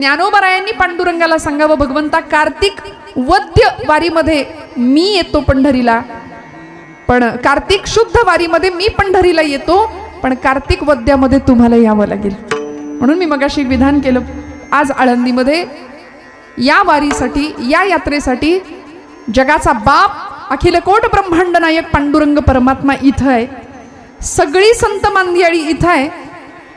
ज्ञानोबरायांनी पांडुरंगाला सांगावं, भगवंता कार्तिक वद्य वारीमध्ये मी येतो पंढरीला, पण कार्तिक शुद्ध वारीमध्ये मी पंढरीला येतो, पण कार्तिक वद्यामध्ये तुम्हाला यावं लागेल. म्हणून मी मगाशी विधान केलं, आज आळंदीमध्ये या वारीसाठी, या यात्रेसाठी जगाचा बाप अखिल कोट ब्रह्मांड नायक पांडुरंग परमात्मा इथं आहे, सगळी संत मांदियाळी इथं आहे.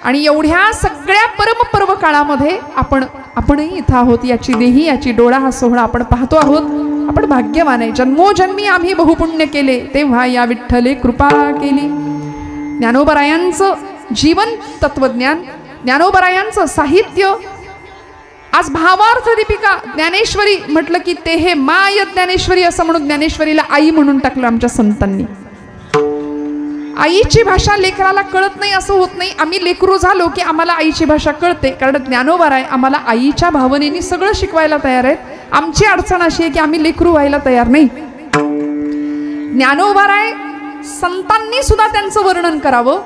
आणि एवढ्या सगळ्या परमपर्व काळामध्ये आपणही इथं आहोत. याची देही याची डोळा हा सोहळा आपण पाहतो आहोत. आपण भाग्यवान आहे. जन्मोजन्मी आम्ही बहुपुण्य केले, तेव्हा या विठ्ठले कृपा केली. ज्ञानोबरायांचं जीवन तत्वज्ञान, ज्ञानोबरायांचं साहित्य, आज भावार्थ दीपिका ज्ञानेश्वरी म्हटलं की ते हे माय ज्ञानेश्वरी असं म्हणून ज्ञानेश्वरीला आई म्हणून टाकलं आमच्या संतांनी. आईची भाषा लेकराला कळत नाही असं होत नाही. आम्ही लेकरू झालो की आम्हाला आईची भाषा कळते, कारण ज्ञानोबराय आम्हाला आईच्या भावनेने सगळं शिकवायला तयार आहेत. आमची अडचण अशी आहे की आम्ही लेकरू व्हायला तयार नाही. ज्ञानोबराय संतांनी सुद्धा त्यांचं वर्णन करावं,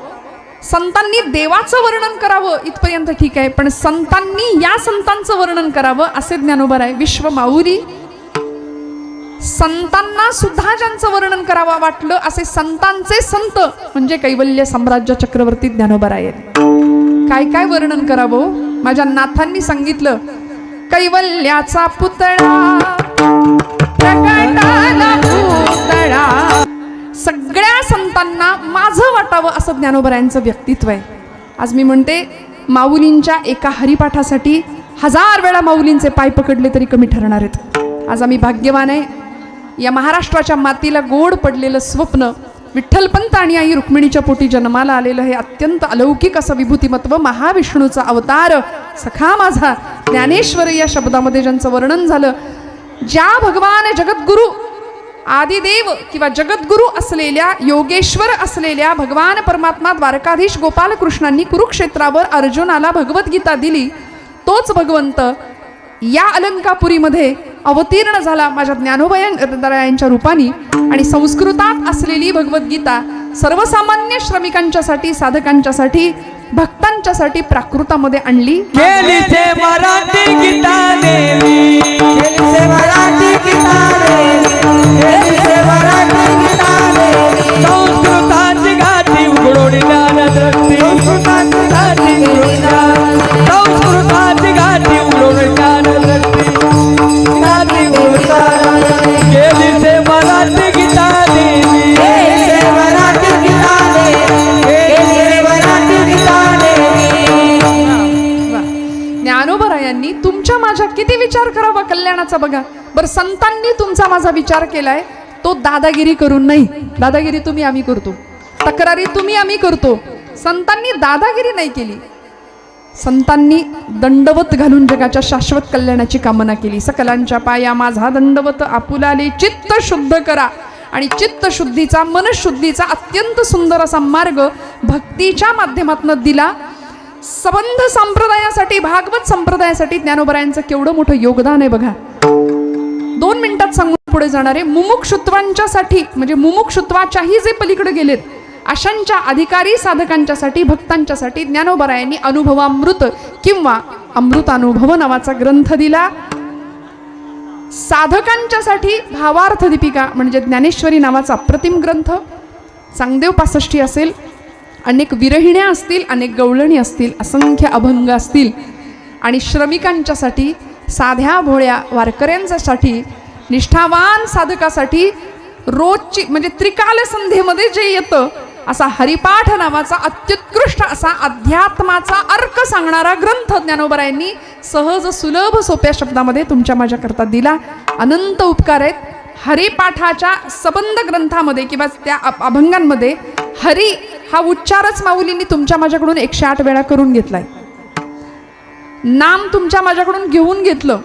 संतांनी देवाचं वर्णन करावं इथपर्यंत ठीक आहे, पण संतांनी या संतांचं वर्णन करावं असे ज्ञानोबराय. विश्व माऊली संतांना सुद्धा ज्यांचं वर्णन करावं वाटलं असे संतांचे संत म्हणजे कैवल्य साम्राज्य चक्रवर्ती ज्ञानोबराय आहेत. काय काय वर्णन करावं. माझ्या नाथांनी सांगितलं, कैवल्याचा पुतळा प्रकटाला पुतळा. सगळ्या संतांना माझं वाटावं असं ज्ञानोबरायांचं व्यक्तित्व आहे. आज मी म्हणते, माऊलींच्या एका हरिपाठासाठी 1000 वेळा माऊलींचे पाय पकडले तरी कमी ठरणार आहेत. आज आम्ही भाग्यवान आहे. या महाराष्ट्राच्या मातीला गोड पडलेलं स्वप्न, विठ्ठलपंत आणि आई रुक्मिणीच्या पोटी जन्माला आलेलं हे अत्यंत अलौकिक असं विभूतिमत्व, महाविष्णूचा अवतार सखा माझा ज्ञानेश्वर या शब्दामध्ये ज्यांचं वर्णन झालं, ज्या भगवान जगद्गुरु आदिदेव किंवा जगद्गुरु असलेल्या, योगेश्वर असलेल्या भगवान परमात्मा द्वारकाधीश गोपालकृष्णांनी कुरुक्षेत्रावर अर्जुनाला भगवद्गीता दिली, तोच भगवंत या अलंकापुरीमध्ये अवतीर्ण झाला माझ्या ज्ञानोबरायांच्या रूपाने. आणि संस्कृतात असलेली भगवद्गीता सर्वसामान्य श्रमिकांच्यासाठी, साधकांच्यासाठी, भक्तांच्यासाठी प्राकृतामध्ये आणली. मराठी गीता देवी, मराठी गीता देवी, मराठी गीता देवी. संस्कृताची गाठी उघडून ज्ञान दृष्टी, संस्कृताची गाठी उघडून ज्ञान दृष्टी. गेली से मराठी गीता देवी, मराठी गीता देवी, मराठी गीता देवी. ज्ञानोबरायांनी तुमच्या माझ्या किती विचार करावा कल्याणाचा बघा बरं. संतांनी तुमचा माझा विचार केलाय, तो दादागिरी करून नाही. दादागिरी तुम्ही आम्ही करतो, तक्रारी तुम्ही आम्ही करतो. संतांनी दादागिरी नाही केली. संतांनी दंडवत घालून जगाच्या शाश्वत कल्याणाची कामना केली. सकलांच्या पाया माझा दंडवत आपुलाले, चित्त शुद्ध करा. आणि चित्त शुद्धीचा, मनशुद्धीचा अत्यंत सुंदर असा मार्ग भक्तीच्या माध्यमातून दिला. संबंध संप्रदायासाठी, भागवत संप्रदायासाठी ज्ञानोबरायांचं केवढं मोठं योगदान आहे बघा. 2 मिनिटात सांगून पुढे जाणारे, मुमुक्षुत्वांच्यासाठी म्हणजे मुमुक्षुत्वाच्याही जे पलीकडे गेलेत अशांच्या अधिकारी साधकांच्यासाठी, भक्तांच्यासाठी ज्ञानोबरायांनी अनुभवामृत किंवा अमृतानुभव नावाचा ग्रंथ दिला. साधकांच्यासाठी भावार्थ दीपिका म्हणजे ज्ञानेश्वरी नावाचा अप्रतिम ग्रंथ. चांगदेव 65 असेल, अनेक विरहिण्या असतील, अनेक गवळणी असतील, असंख्य अभंग असतील. आणि श्रमिकांच्यासाठी, साध्या भोळ्या वारकऱ्यांच्यासाठी, निष्ठावान साधकासाठी रोजची म्हणजे त्रिकाल संध्येमध्ये जे येतं असा हरिपाठ नावाचा अत्युत्कृष्ट असा अध्यात्माचा अर्क सांगणारा ग्रंथ ज्ञानोबरायांनी सहज सुलभ सोप्या शब्दामध्ये तुमच्या माझ्याकरता दिला. अनंत उपकार आहेत. हरिपाठाच्या सबंध ग्रंथामध्ये किंवा त्या अभंगांमध्ये हरी हा उच्चारच माऊलींनी तुमच्या माझ्याकडून 108 वेळा करून घेतलाय. नाम तुमच्या माझ्याकडून घेऊन घेतलं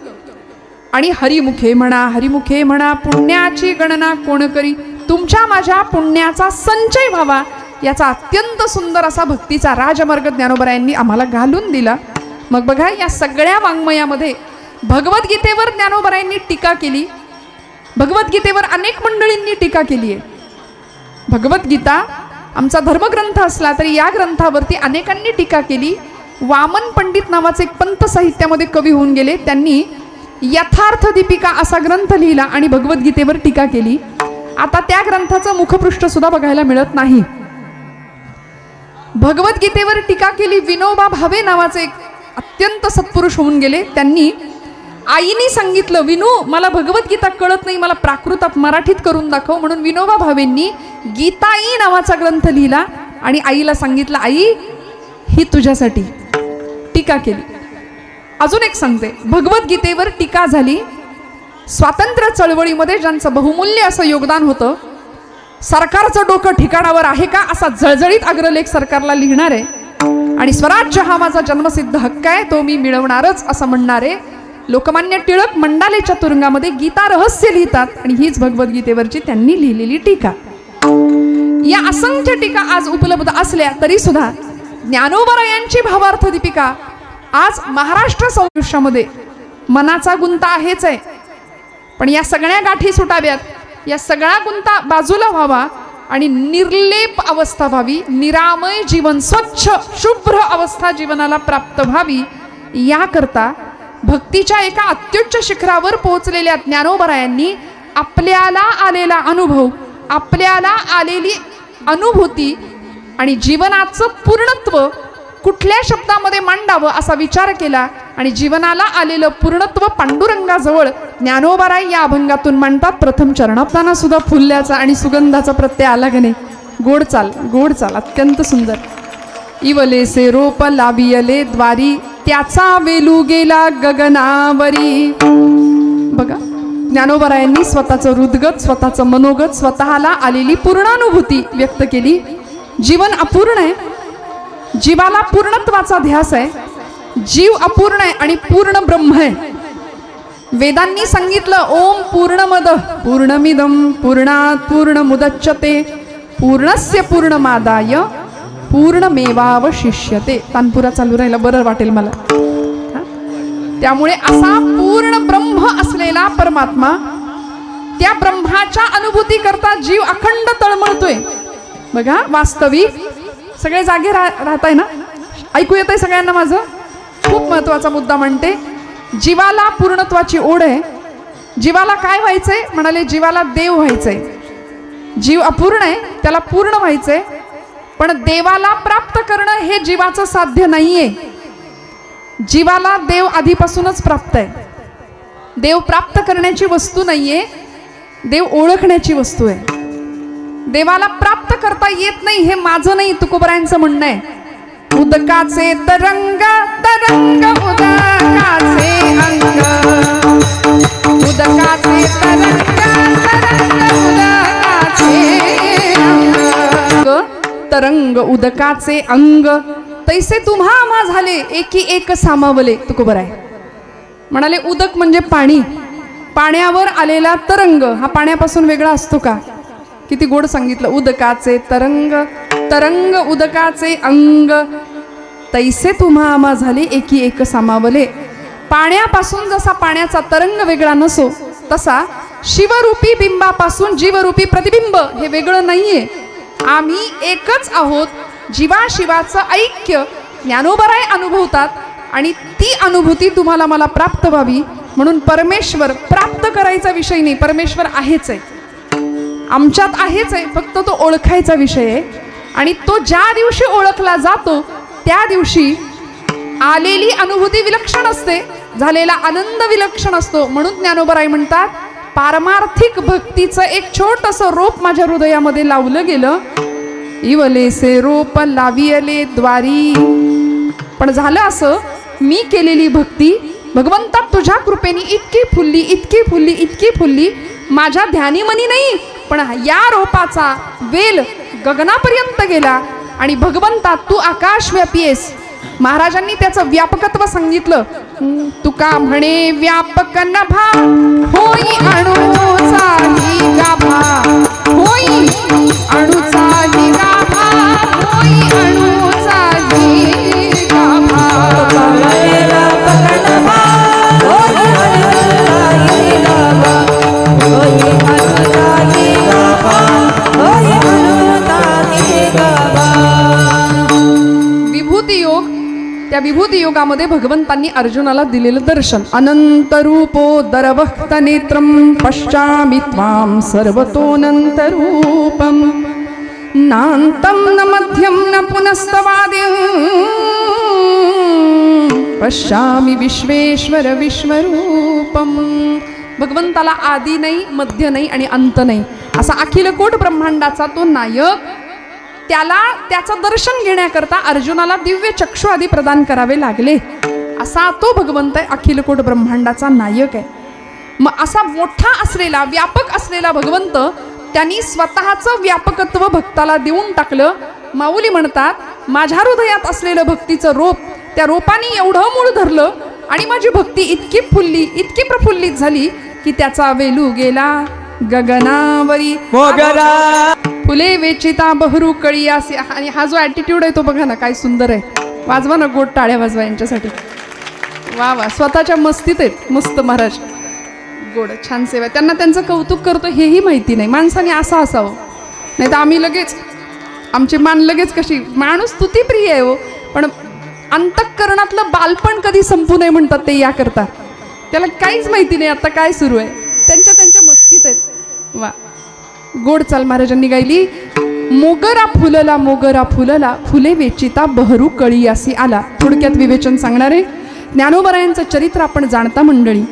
आणि हरिमुखे म्हणा, हरिमुखे म्हणा, पुण्याची गणना कोण करी. तुमच्या माझ्या पुण्याचा संचय व्हावा याचा अत्यंत सुंदर असा भक्तीचा राजमार्ग ज्ञानोबरायांनी आम्हाला घालून दिला. मग बघा, या सगळ्या वाङ्मयामध्ये भगवद्गीतेवर ज्ञानोबरायांनी टीका केली. भगवद्गीतेवर अनेक मंडळींनी टीका केली आहे. भगवद्गीता आमचा धर्मग्रंथ असला तरी या ग्रंथावरती अनेकांनी टीका केली. वामन पंडित नावाचे एक पंत साहित्यामध्ये कवी होऊन गेले. त्यांनी यथार्थ दीपिका असा ग्रंथ लिहिला आणि भगवद्गीतेवर टीका केली. आता त्या ग्रंथाचं मुखपृष्ठ सुद्धा बघायला मिळत नाही. भगवद्गीतेवर टीका केली विनोबा भावे नावाचे एक अत्यंत सत्पुरुष होऊन गेले. त्यांनी आईने सांगितलं, विनू मला भगवद्गीता कळत नाही, मला प्राकृतात मराठीत करून दाखव. म्हणून विनोबा भावेंनी गीताई नावाचा ग्रंथ लिहिला आणि आईला सांगितलं, आई ही तुझ्यासाठी. टीका केली. अजून एक सांगते, भगवद्गीतेवर टीका झाली. स्वातंत्र्य चळवळीमध्ये ज्यांचं बहुमूल्य असं योगदान होतं, सरकारचं डोकं ठिकाणावर आहे का असा जळजळीत अग्रलेख सरकारला लिहिणारे आणि स्वराज्य हा माझा जन्मसिद्ध हक्क आहे, तो मी मिळवणारच असं म्हणणारे लोकमान्य टिळक मंडालेच्या तुरुंगामध्ये गीता रहस्य लिहितात आणि हीच भगवद्गीतेवरची त्यांनी लिहिलेली टीका. या असंख्य टीका आज उपलब्ध असल्या तरी सुद्धा ज्ञानोबरायांची भावार्थ दीपिका आज महाराष्ट्र संदेशामध्ये मनाचा गुंता आहेच आहे. पण या सगळ्या गाठी सुटाव्यात, या सगळा गुंता बाजूला व्हावा आणि निर्लेप अवस्था व्हावी, निरामय जीवन, स्वच्छ शुभ्र अवस्था जीवनाला प्राप्त व्हावी, याकरता भक्तीच्या एका अत्युच्च शिखरावर पोहोचलेल्या ज्ञानोबरायांनी आपल्याला आलेला अनुभव, आपल्याला आलेली अनुभूती आणि जीवनाचं पूर्णत्व कुठल्या शब्दामध्ये मांडावं असा विचार केला आणि जीवनाला आलेलं पूर्णत्व पांडुरंगाजवळ ज्ञानोबराय या अभंगातून मांडतात. प्रथम चरणाप्ताना सुद्धा फुल्याचा आणि सुगंधाचा प्रत्यय आला का नाही. गोड चाल, गोड चाल, अत्यंत सुंदर. इवलेसे रोप लावियले द्वारी, त्याचा वेलू गेला गगनावरी. बघा, ज्ञानोबरायांनी स्वतःचं हृदगत, स्वतःचं मनोगत, स्वतःला आलेली पूर्णानुभूती व्यक्त केली. जीवन अपूर्ण आहे, जीवाला पूर्णत्वाचा ध्यास आहे, जीव अपूर्ण आहे आणि पूर्ण ब्रह्म आहे. वेदांनी सांगितलं, ओम पूर्णमद पूर्णमिदं पूर्णात् पूर्णमुदच्यते पूर्णस्य पूर्णमादाय पूर्णमेवावशिष्यते. तानपुरा चालू राहिला बरं वाटेल मला. त्यामुळे असा पूर्ण ब्रह्म असलेला परमात्मा, त्या ब्रह्माच्या अनुभूती करता जीव अखंड तळमळतोय. बघा, वास्तविक सगळे जागे राहताय ना, ऐकू येत आहे सगळ्यांना माझं. खूप महत्वाचा मुद्दा म्हणते, जीवाला पूर्णत्वाची ओढ आहे. जीवाला काय व्हायचंय म्हणाले, जीवाला देव व्हायचंय. जीव अपूर्ण आहे, त्याला पूर्ण व्हायचंय. पण देवाला प्राप्त करणं हे जीवाचं साध्य नाहीये. जीवाला देव आधीपासूनच प्राप्त आहे. देव प्राप्त करण्याची वस्तू नाहीये, देव ओळखण्याची वस्तू आहे. देवाला प्राप्त करता येत नाही हे माझं नाही, तुकोबरायांचं म्हणणं आहे. उदकाचे तरंग तरंग उदकाचे अंग, उदकाचे तरंग तरंग उदकाचे अंग, तरंग उदकाचे अंग, तैसे तुम्हा आम्हा झाले एकी एक सामावले. तुकोबराय म्हणाले, उदक म्हणजे पाणी, पाण्यावर आलेला तरंग हा पाण्यापासून वेगळा असतो का? किती गोड सांगितलं. उदकाचे तरंग तरंग उदकाचे अंग, तैसे तुम्हा आम्हा झाले एकी एक सामावले. पाण्यापासून जसा पाण्याचा तरंग वेगळा नसो, तसा शिवरूपी बिंबापासून जीवरूपी प्रतिबिंब हे वेगळं नाहीये. आम्ही एकच आहोत. जीवाशिवाचं ऐक्य ज्ञानोबराय अनुभवतात आणि ती अनुभूती तुम्हाला मला प्राप्त व्हावी म्हणून परमेश्वर प्राप्त करायचा विषय नाही, परमेश्वर आहेच आहे, आमच्यात आहेच आहे, फक्त तो ओळखायचा विषय आहे. आणि तो ज्या दिवशी ओळखला जातो त्या दिवशी आलेली अनुभूती विलक्षण असते, झालेला आनंद विलक्षण असतो. म्हणून ज्ञानोबराय म्हणतात, पारमार्थिक भक्तीचं एक छोटंसं रोप माझ्या हृदयामध्ये लावलं गेलं. इवलेसे रोप लावियले द्वारी. पण झालं असं, मी केलेली भक्ती भगवंता तुझ्या कृपेने इतकी फुलली, इतकी फुलली, इतकी फुलली. माझ्या ध्यानीमनी नाही, पण या रोपाचा वेल गगनापर्यंत गेला आणि भगवंता तू आकाशव्यापी आहेस. महाराजांनी त्याचं व्यापकत्व सांगितलं. तुका म्हणे व्यापक नभा होई अणुचाही गाभा, होई अणुचाही गाभा, होई अणुचाही गाभा. विभूती योग, त्या योगामध्ये भगवंतांनी अर्जुनाला दिलेलं दर्शन. अनंत रूपोदर भक्त नेत्रम पश्चामि त्वां सर्वतोऽनंत रूपम नान्तं न मध्यं न पुनस्तवाद्यं पश्यामि विश्वेश्वर विश्वरूपम. भगवंताला आदी नाही, मध्य नाही आणि अंत नाही, असा अखिल कोट ब्रह्मांडाचा तो नायक. त्याला त्याचं दर्शन घेण्याकरता अर्जुनाला दिव्य चक्षु आदी प्रदान करावे लागले. असा तो भगवंत आहे, अखिल कोट ब्रह्मांडाचा नायक आहे. मग असा मोठा असलेला व्यापक असलेला भगवंत त्यांनी स्वतःचं व्यापकत्व भक्ताला देऊन टाकलं. माऊली म्हणतात माझ्या हृदयात असलेलं भक्तीचं रोप त्या रोपाने एवढं मूळ धरलं आणि माझी भक्ती इतकी फुलली, इतकी प्रफुल्लित झाली की त्याचा वेलू गेला गगनावरी मोगरा. फुले वेचिता बहरू कळी असे. आणि हा जो ॲटिट्यूड आहे तो बघा ना काय सुंदर आहे. वाजवा ना गोड टाळ्या वाजवा यांच्यासाठी. वा वा, स्वतःच्या मस्तीत आहेत मस्त महाराज. गोड छान सेवा. त्यांना त्यांचं कौतुक करतो हेही माहिती नाही. माणसाने असं असावं, नाही तर आम्ही लगेच आमची मान लगेच कशी. माणूस स्तुतीप्रिय आहे हो, पण अंतःकरणातलं बालपण कधी संपू नये म्हणतात ते याकरता. त्याला काहीच माहिती नाही आता काय सुरू आहे, त्यांच्या त्यांच्या मस्तीत आहेत. वा, गोड चाल महाराजांनी गायली. मोगरा फुलला मोगरा फुलला फुले वेचिता बहरू कळी असे आला. थोडक्यात विवेचन सांगणार आहे. ज्ञानोबरायांचं चरित्र आपण जाणता मंडळी.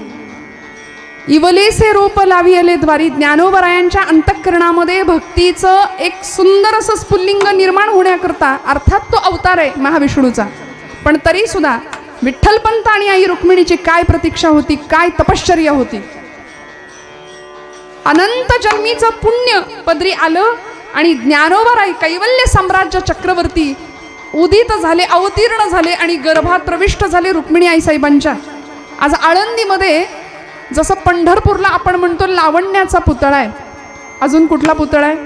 इवलेसे रोप लावी आले द्वारी. ज्ञानोबरायांच्या अंतःकरणामध्ये भक्तीचं एक सुंदर असं स्फुल्लिंग निर्माण होण्याकरता, अर्थात तो अवतार आहे महाविष्णूचा, पण तरी सुद्धा विठ्ठलपंत आणि आई रुक्मिणीची काय प्रतीक्षा होती, काय तपश्चर्या होती. अनंत जन्मीचं पुण्य पदरी आलं आणि ज्ञानोबराई कैवल्य साम्राज्य चक्रवर्ती उदित झाले, अवतीर्ण झाले आणि गर्भात प्रविष्ट झाले रुक्मिणी आई साहेबांच्या. आज आळंदीमध्ये जसं पंढरपूरला आपण म्हणतो लावण्याचा पुतळा आहे, अजून कुठला पुतळा आहे?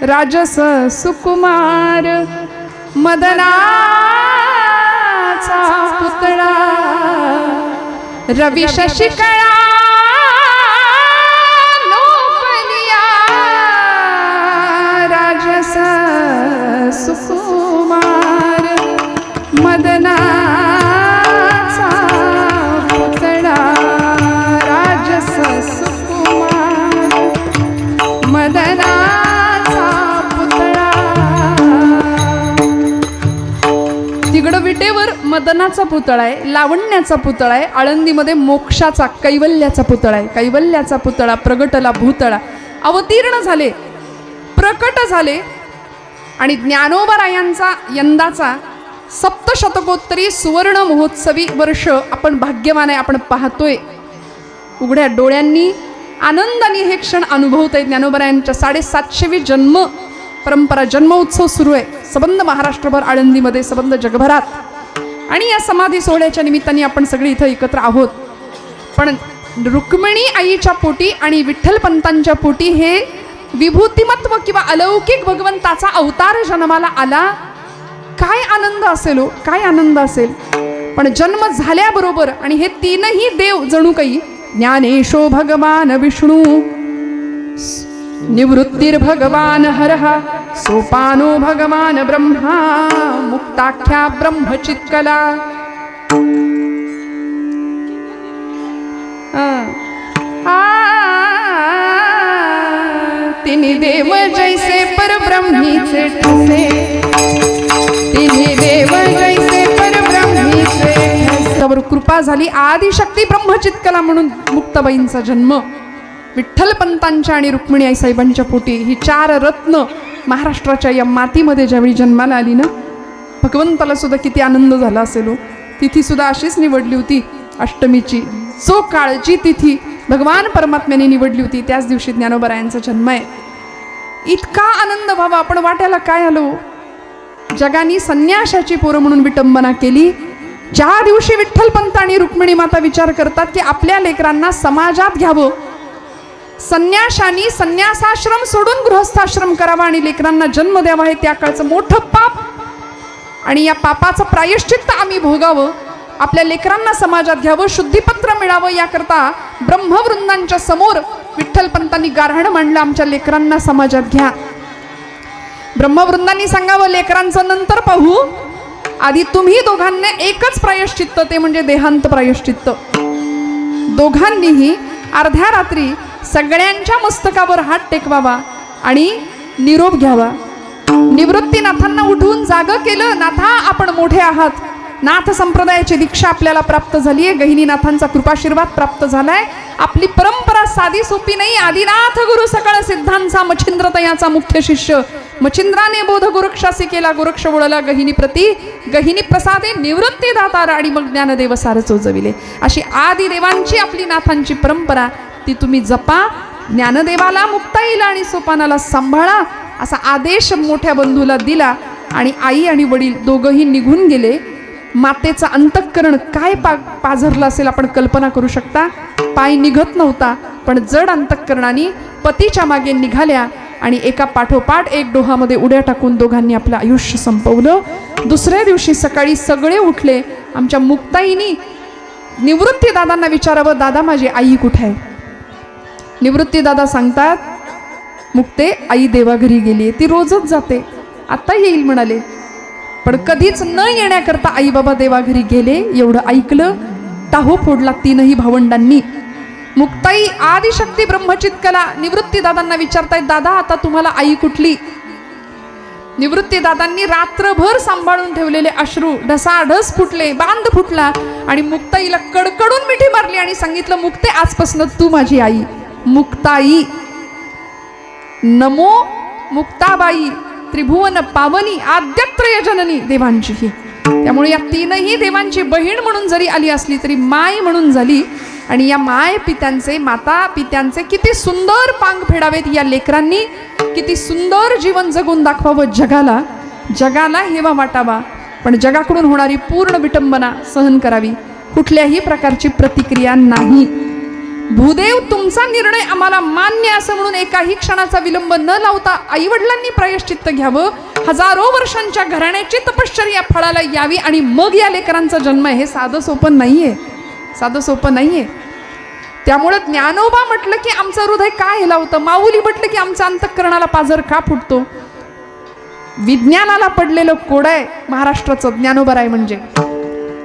राजस सुकुमार मदनाचा पुतळा, रवी शशिकळा लोपलिया, राजस सुकुमार मदनाचा पुतळा, राजस सुकुमार मदनाचा पुतळा. तिकडं विटेवर मदनाचा पुतळा आहे, लावण्याचा पुतळा आहे. आळंदीमध्ये मोक्षाचा कैवल्याचा पुतळा आहे. कैवल्याचा पुतळा प्रगटला भूतळा. अवतीर्ण झाले, प्रकट झाले आणि ज्ञानोबरायांचा यंदाचा सप्तशतकोत्तरी सुवर्ण महोत्सवी वर्ष आपण भाग्यवान आहे. आपण पाहतोय उघड्या डोळ्यांनी, आनंदाने हे क्षण अनुभवत आहे. ज्ञानोबरायांच्या 750वी जन्म परंपरा, जन्म उत्सव सुरू आहे सबंध महाराष्ट्रभर, आळंदीमध्ये, सबंध जगभरात. आणि या समाधी सोहळ्याच्या निमित्ताने आपण सगळे इथं एकत्र आहोत. पण रुक्मिणी आईच्या पोटी आणि विठ्ठलपंतांच्या पोटी हे विभूतिमत्व किंवा अलौकिक भगवंताचा अवतार जन्माला आला. काय आनंद असेल हो, काय आनंद असेल. पण जन्म झाल्याबरोबर आणि हे तीनही देव जणू काही, ज्ञानेशो भगवान विष्णू, निवृत्तीर भगवान हरः, सोपानो भगवान ब्रह्मा, मुक्ताख्या ब्रह्मचित्कला. तिन्ही देव जैसे परब्रह्मीचे ठसे, तिन्ही देव जैसे परब्रह्मीचे ठसे. त्यावर कृपा झाली. आदिशक्ती ब्रह्मचित्कला म्हणून मुक्ताबाईंचा जन्म. विठ्ठलपंतांच्या आणि रुक्मिणी आई साहेबांच्या पोटी ही 4 रत्न महाराष्ट्राच्या या मातीमध्ये ज्यावेळी जन्माला आली ना, भगवंताला सुद्धा किती आनंद झाला असेल हो. तिथी सुद्धा अशीच निवडली होती अष्टमीची. जो काळची तिथी भगवान परमात्म्याने निवडली होती त्याच दिवशी ज्ञानोबरायांचा जन्म आहे. इतका आनंद व्हावा, आपण वाट्याला काय आलो. जगाने संन्याशाची पोरं म्हणून विटंबना केली. ज्या दिवशी विठ्ठलपंत आणि रुक्मिणी माता विचार करतात की आपल्या लेकरांना समाजात घ्यावं, संन्याशांनी संन्यासाश्रम सोडून गृहस्थाश्रम करावा आणि लेकरांना जन्म द्यावा, हे त्या काळचं मोठं पाप आणि या पापाचं प्रायश्चित्त आम्ही भोगावं, आपल्या लेकरांना समाजात घ्यावं, शुद्धीपत्र मिळावं, याकरता ब्रह्मवृंदांच्या समोर विठ्ठलपंतांनी गारहाण मांडलं, आमच्या लेकरांना समाजात घ्या. ब्रह्मवृंदांनी सांगावं लेकरांचं नंतर पाहू, आधी तुम्ही दोघांना एकच प्रायश्चित्त, ते म्हणजे देहांत प्रायश्चित्त. दोघांनीही अर्ध्या रात्री सगळ्यांच्या मस्तकावर हात टेकवावा आणि निरोप घ्यावा. निवृत्तीनाथांना उठवून जाग केलं. नाथा, आपण मोठे आहात. नाथ संप्रदायाची दीक्षा आपल्याला प्राप्त झाली आहे. गहिनीनाथांचा कृपाशीर्वाद प्राप्त झालाय. आपली परंपरा साधी सोपी नाही. आदिनाथ गुरु सकळ सिद्धांचा मच्छिंद्र तयाचा मुख्य शिष्य. मच्छिंद्राने बोध गोरक्षासी केला. गोरक्ष वळला गहिनी प्रती. गहिनी प्रसादे निवृत्ती दातार आणि मग ज्ञानदेव सार चोजविले. अशी आदिदेवांची आपली नाथांची परंपरा, ती तुम्ही जपा. ज्ञानदेवाला, मुक्ताईला आणि सोपानाला सांभाळा असा आदेश मोठ्या बंधूला दिला. आणि आई आणि वडील दोघंही निघून गेले. मातेचं अंतःकरण काय पाझरलं असेल आपण कल्पना करू शकता. पाय निघत नव्हता, पण जड अंतःकरणाने पतीच्या मागे निघाल्या आणि एका पाठोपाठ एक डोहामध्ये उड्या टाकून दोघांनी आपलं आयुष्य संपवलं. दुसऱ्या दिवशी सकाळी सगळे उठले. आमच्या मुक्ताईनी निवृत्ती दादांना विचारावं, दादा माझी आई कुठे आहे? निवृत्ती दादा सांगतात, मुक्ते, आई देवाघरी गेली, ती रोजच जाते, आता येईल म्हणाले. पण कधीच न येण्याकरता आई बाबा देवाघरी गेले. एवढं ऐकलं, टाहो फोडला तीनही भावंडांनी. मुक्ताई आदिशक्ती ब्रह्मचित कला निवृत्ती दादांना विचारतायत, दादा आता तुम्हाला आई कुठली? निवृत्ती दादांनी रात्रभर सांभाळून ठेवलेले अश्रू ढसाढस फुटले, बांध फुटला आणि मुक्ताईला कडकडून मिठी मारली आणि सांगितलं, मुक्ते, आजपासून तू माझी आई. मुक्ताई, नमो मुक्ताबाई, त्रिभुवन पावनी, आद्यत्रय जननी देवांची ही. त्यामुळे या तीनही देवांची बहीण म्हणून जरी आली असली तरी माय म्हणून झाली. आणि या माय पित्यांचे, माता पित्यांचे किती सुंदर पांग फेडावेत या लेकरांनी. किती सुंदर जीवन जगून दाखवावं जगाला. जगाला हेवा वाटावा, पण जगाकडून होणारी पूर्ण विटंबना सहन करावी. कुठल्याही प्रकारची प्रतिक्रिया नाही. भूदेव, तुमचा निर्णय आम्हाला मान्य असं म्हणून एकाही क्षणाचा विलंब न लावता आई वडिलांनी प्रायश्चित्त घ्यावं. हजारो वर्षांच्या घराण्याची तपश्चर्या फळाला यावी आणि मग या लेकरांचा जन्म आहे. हे साधं सोपं नाहीये, साधं सोपं नाहीये. त्यामुळे ज्ञानोबा म्हटलं की आमचं हृदय का हेलावतं, माऊली म्हटलं की आमच्या अंतःकरणाला पाझर का फुटतो. विज्ञानाला पडलेलं कोड आहे महाराष्ट्राचं ज्ञानोबा आहे. म्हणजे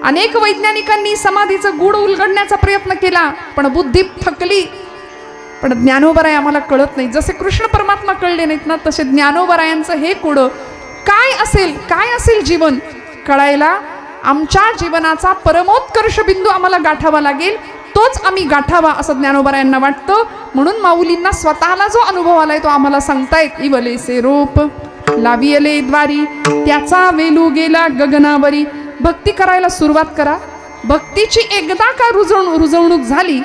अनेक वैज्ञानिकांनी समाधीचं गूढ उलगडण्याचा प्रयत्न केला, पण बुद्धी थकली. पण ज्ञानोबराय आम्हाला कळत नाही. जसे कृष्ण परमात्मा कळले नाहीत ना, तसे ज्ञानोबरायांचं हे कोड काय असेल, काय असेल जीवन कळायला आमच्या जीवनाचा परमोत्कर्ष बिंदू आम्हाला गाठावा लागेल. तोच आम्ही गाठावा असं ज्ञानोबरायांना वाटतं. म्हणून माऊलींना स्वतःला जो अनुभव आलाय तो आम्हाला सांगतायत. इवलेसे रोप लावियले द्वारी, त्याचा वेलू गेला गगनावरी. भक्ती करायला सुरुवात करा. भक्तीची एकदा का रुजवणूक झाली,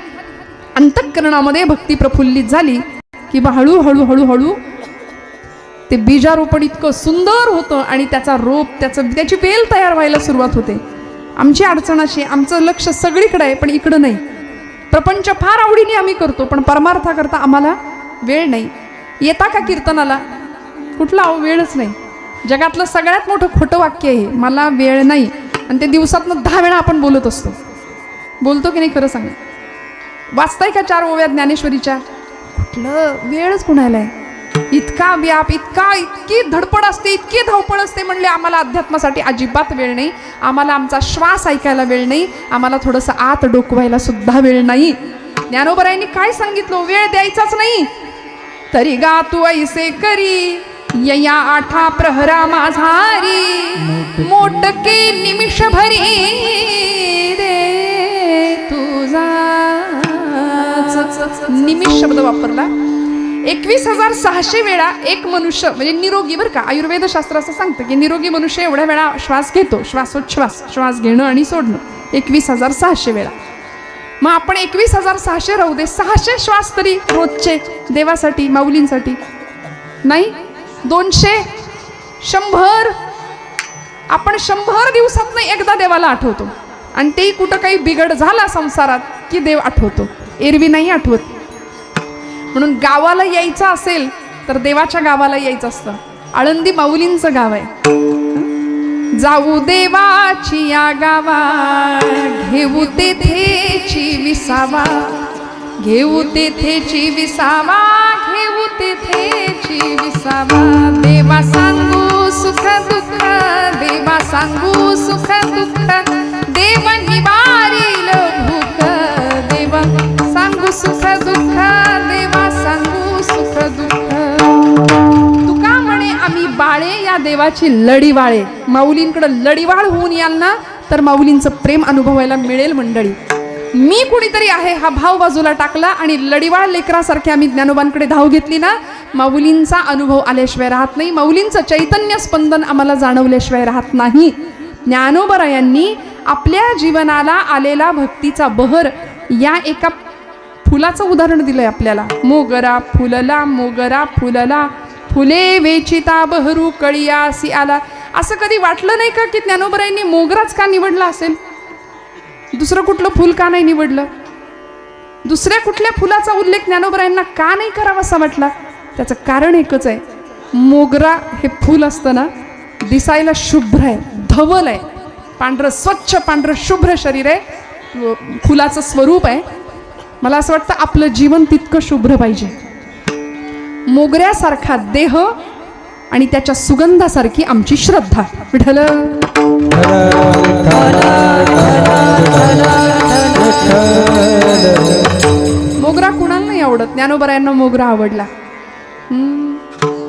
अंतःकरणामध्ये भक्ती प्रफुल्लित झाली की हळूहळू हळूहळू ते बीजारोपण इतकं सुंदर होतं आणि त्याचा रोप, त्याची वेल तयार व्हायला सुरुवात होते. आमची अडचण अशी, आमचं लक्ष सगळीकडे आहे पण इकडं नाही. प्रपंच फार आवडीने आम्ही करतो, पण परमार्थाकरता आम्हाला वेळ नाही. येता का कीर्तनाला? कुठला वेळच नाही. जगातलं सगळ्यात मोठं खोटं वाक्य आहे, मला वेळ नाही. आणि ते दिवसातनं 10 वेळा आपण बोलत असतो. बोलतो की नाही खरं सांगा? वाचताय का 4 ओव्या ज्ञानेश्वरीच्या? कुठलं वेळच कुणाला आहे? इतका व्याप, इतकी धडपड असते, इतकी धावपळ असते. म्हणले आम्हाला अध्यात्मासाठी अजिबात वेळ नाही. आम्हाला आमचा श्वास ऐकायला वेळ नाही. आम्हाला थोडंसं आत डोकवायला सुद्धा वेळ नाही. ज्ञानोबरायांनी काय सांगितलं? वेळ द्यायचाच नाही. तरी गा तू ऐसे करी या 8 प्रहरा माझारी, मोटके निमिष भरी दे तुझा. निमिष शब्द वापरला. 21,600 वेळा एक मनुष्य म्हणजे निरोगी, बरं का, आयुर्वेद शास्त्र असं सांगतं की निरोगी मनुष्य एवढ्या वेळा श्वास घेतो. श्वासोच्छ्वास, श्वास घेणं आणि सोडणं 21,600 वेळा. मग आपण 21,600 राहू दे, 600 श्वास तरी रोजचे देवासाठी, माऊलींसाठी नाही. 200, 100. आपण 100 दिवसातनं एकदा देवाला आठवतो. आणि तेही कुठं काही बिघड झाला संसारात की देव आठवतो, एरवी नाही आठवत. म्हणून गावाला यायचं असेल तर देवाच्या गावाला यायचं असतं. आळंदी माऊलींचं गाव आहे. जाऊ देवाची या गावा, घेऊ तेथेची विसावा, घेऊ तेथेची विसावा, घेऊ तेथेची देशी विसावा देवा सांगू सुख दुःख देवा सांगू सुख दुःख देव निवारील भूक देवा सांगू सुख दुःख देवा सांगू सुख दुःख तुका म्हणे आम्ही बाळे या देवाची लढीवाळे माऊलींकडे लढीवाळ होऊन याल ना तर माऊलींचं प्रेम अनुभवायला मिळेल मंडळी. मी कुणीतरी आहे हा भाव बाजूला टाकला आणि लढीवाळ लेकरासारखे आम्ही ज्ञानोबांकडे धाव घेतली ना माऊलींचा अनुभव आल्याशिवाय राहत नाही. माऊलींचं चैतन्य स्पंदन आम्हाला जाणवल्याशिवाय राहत नाही. ज्ञानोबरायांनी आपल्या जीवनाला आलेला भक्तीचा बहर या एका फुलाचं उदाहरण दिलंय आपल्याला. मोगरा फुलला फुले वेचिता बहरू कळियासी आला. असं कधी वाटलं नाही का की ज्ञानोबरायांनी मोगराच का निवडला असेल, दुसरं कुठलं फुल का नाही निवडलं, दुसऱ्या कुठल्या फुलाचा उल्लेख ज्ञानोबरायांना का नाही करावा असा वाटला. त्याचं कारण एकच आहे, मोगरा हे फुल असतं ना दिसायला शुभ्र आहे, धवल आहे, पांढरं स्वच्छ पांढरं शुभ्र शरीर आहे, फुलाचं स्वरूप आहे. मला असं वाटतं आपलं जीवन तितकं शुभ्र पाहिजे. मोगऱ्यासारखा देह आणि त्याच्या सुगंधासारखी आमची श्रद्धा. विठ्ठल मोगरा कुणाला नाही आवडत, ज्ञानोबरायांना मोगरा आवडला.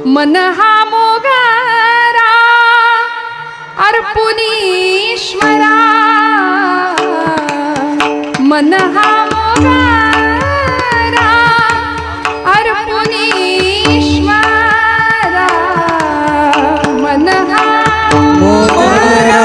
मन हा मोगरा अर्पुनीश्वरा मन हा मोगरा अर्पुनीश्वरा मन हा मोगरा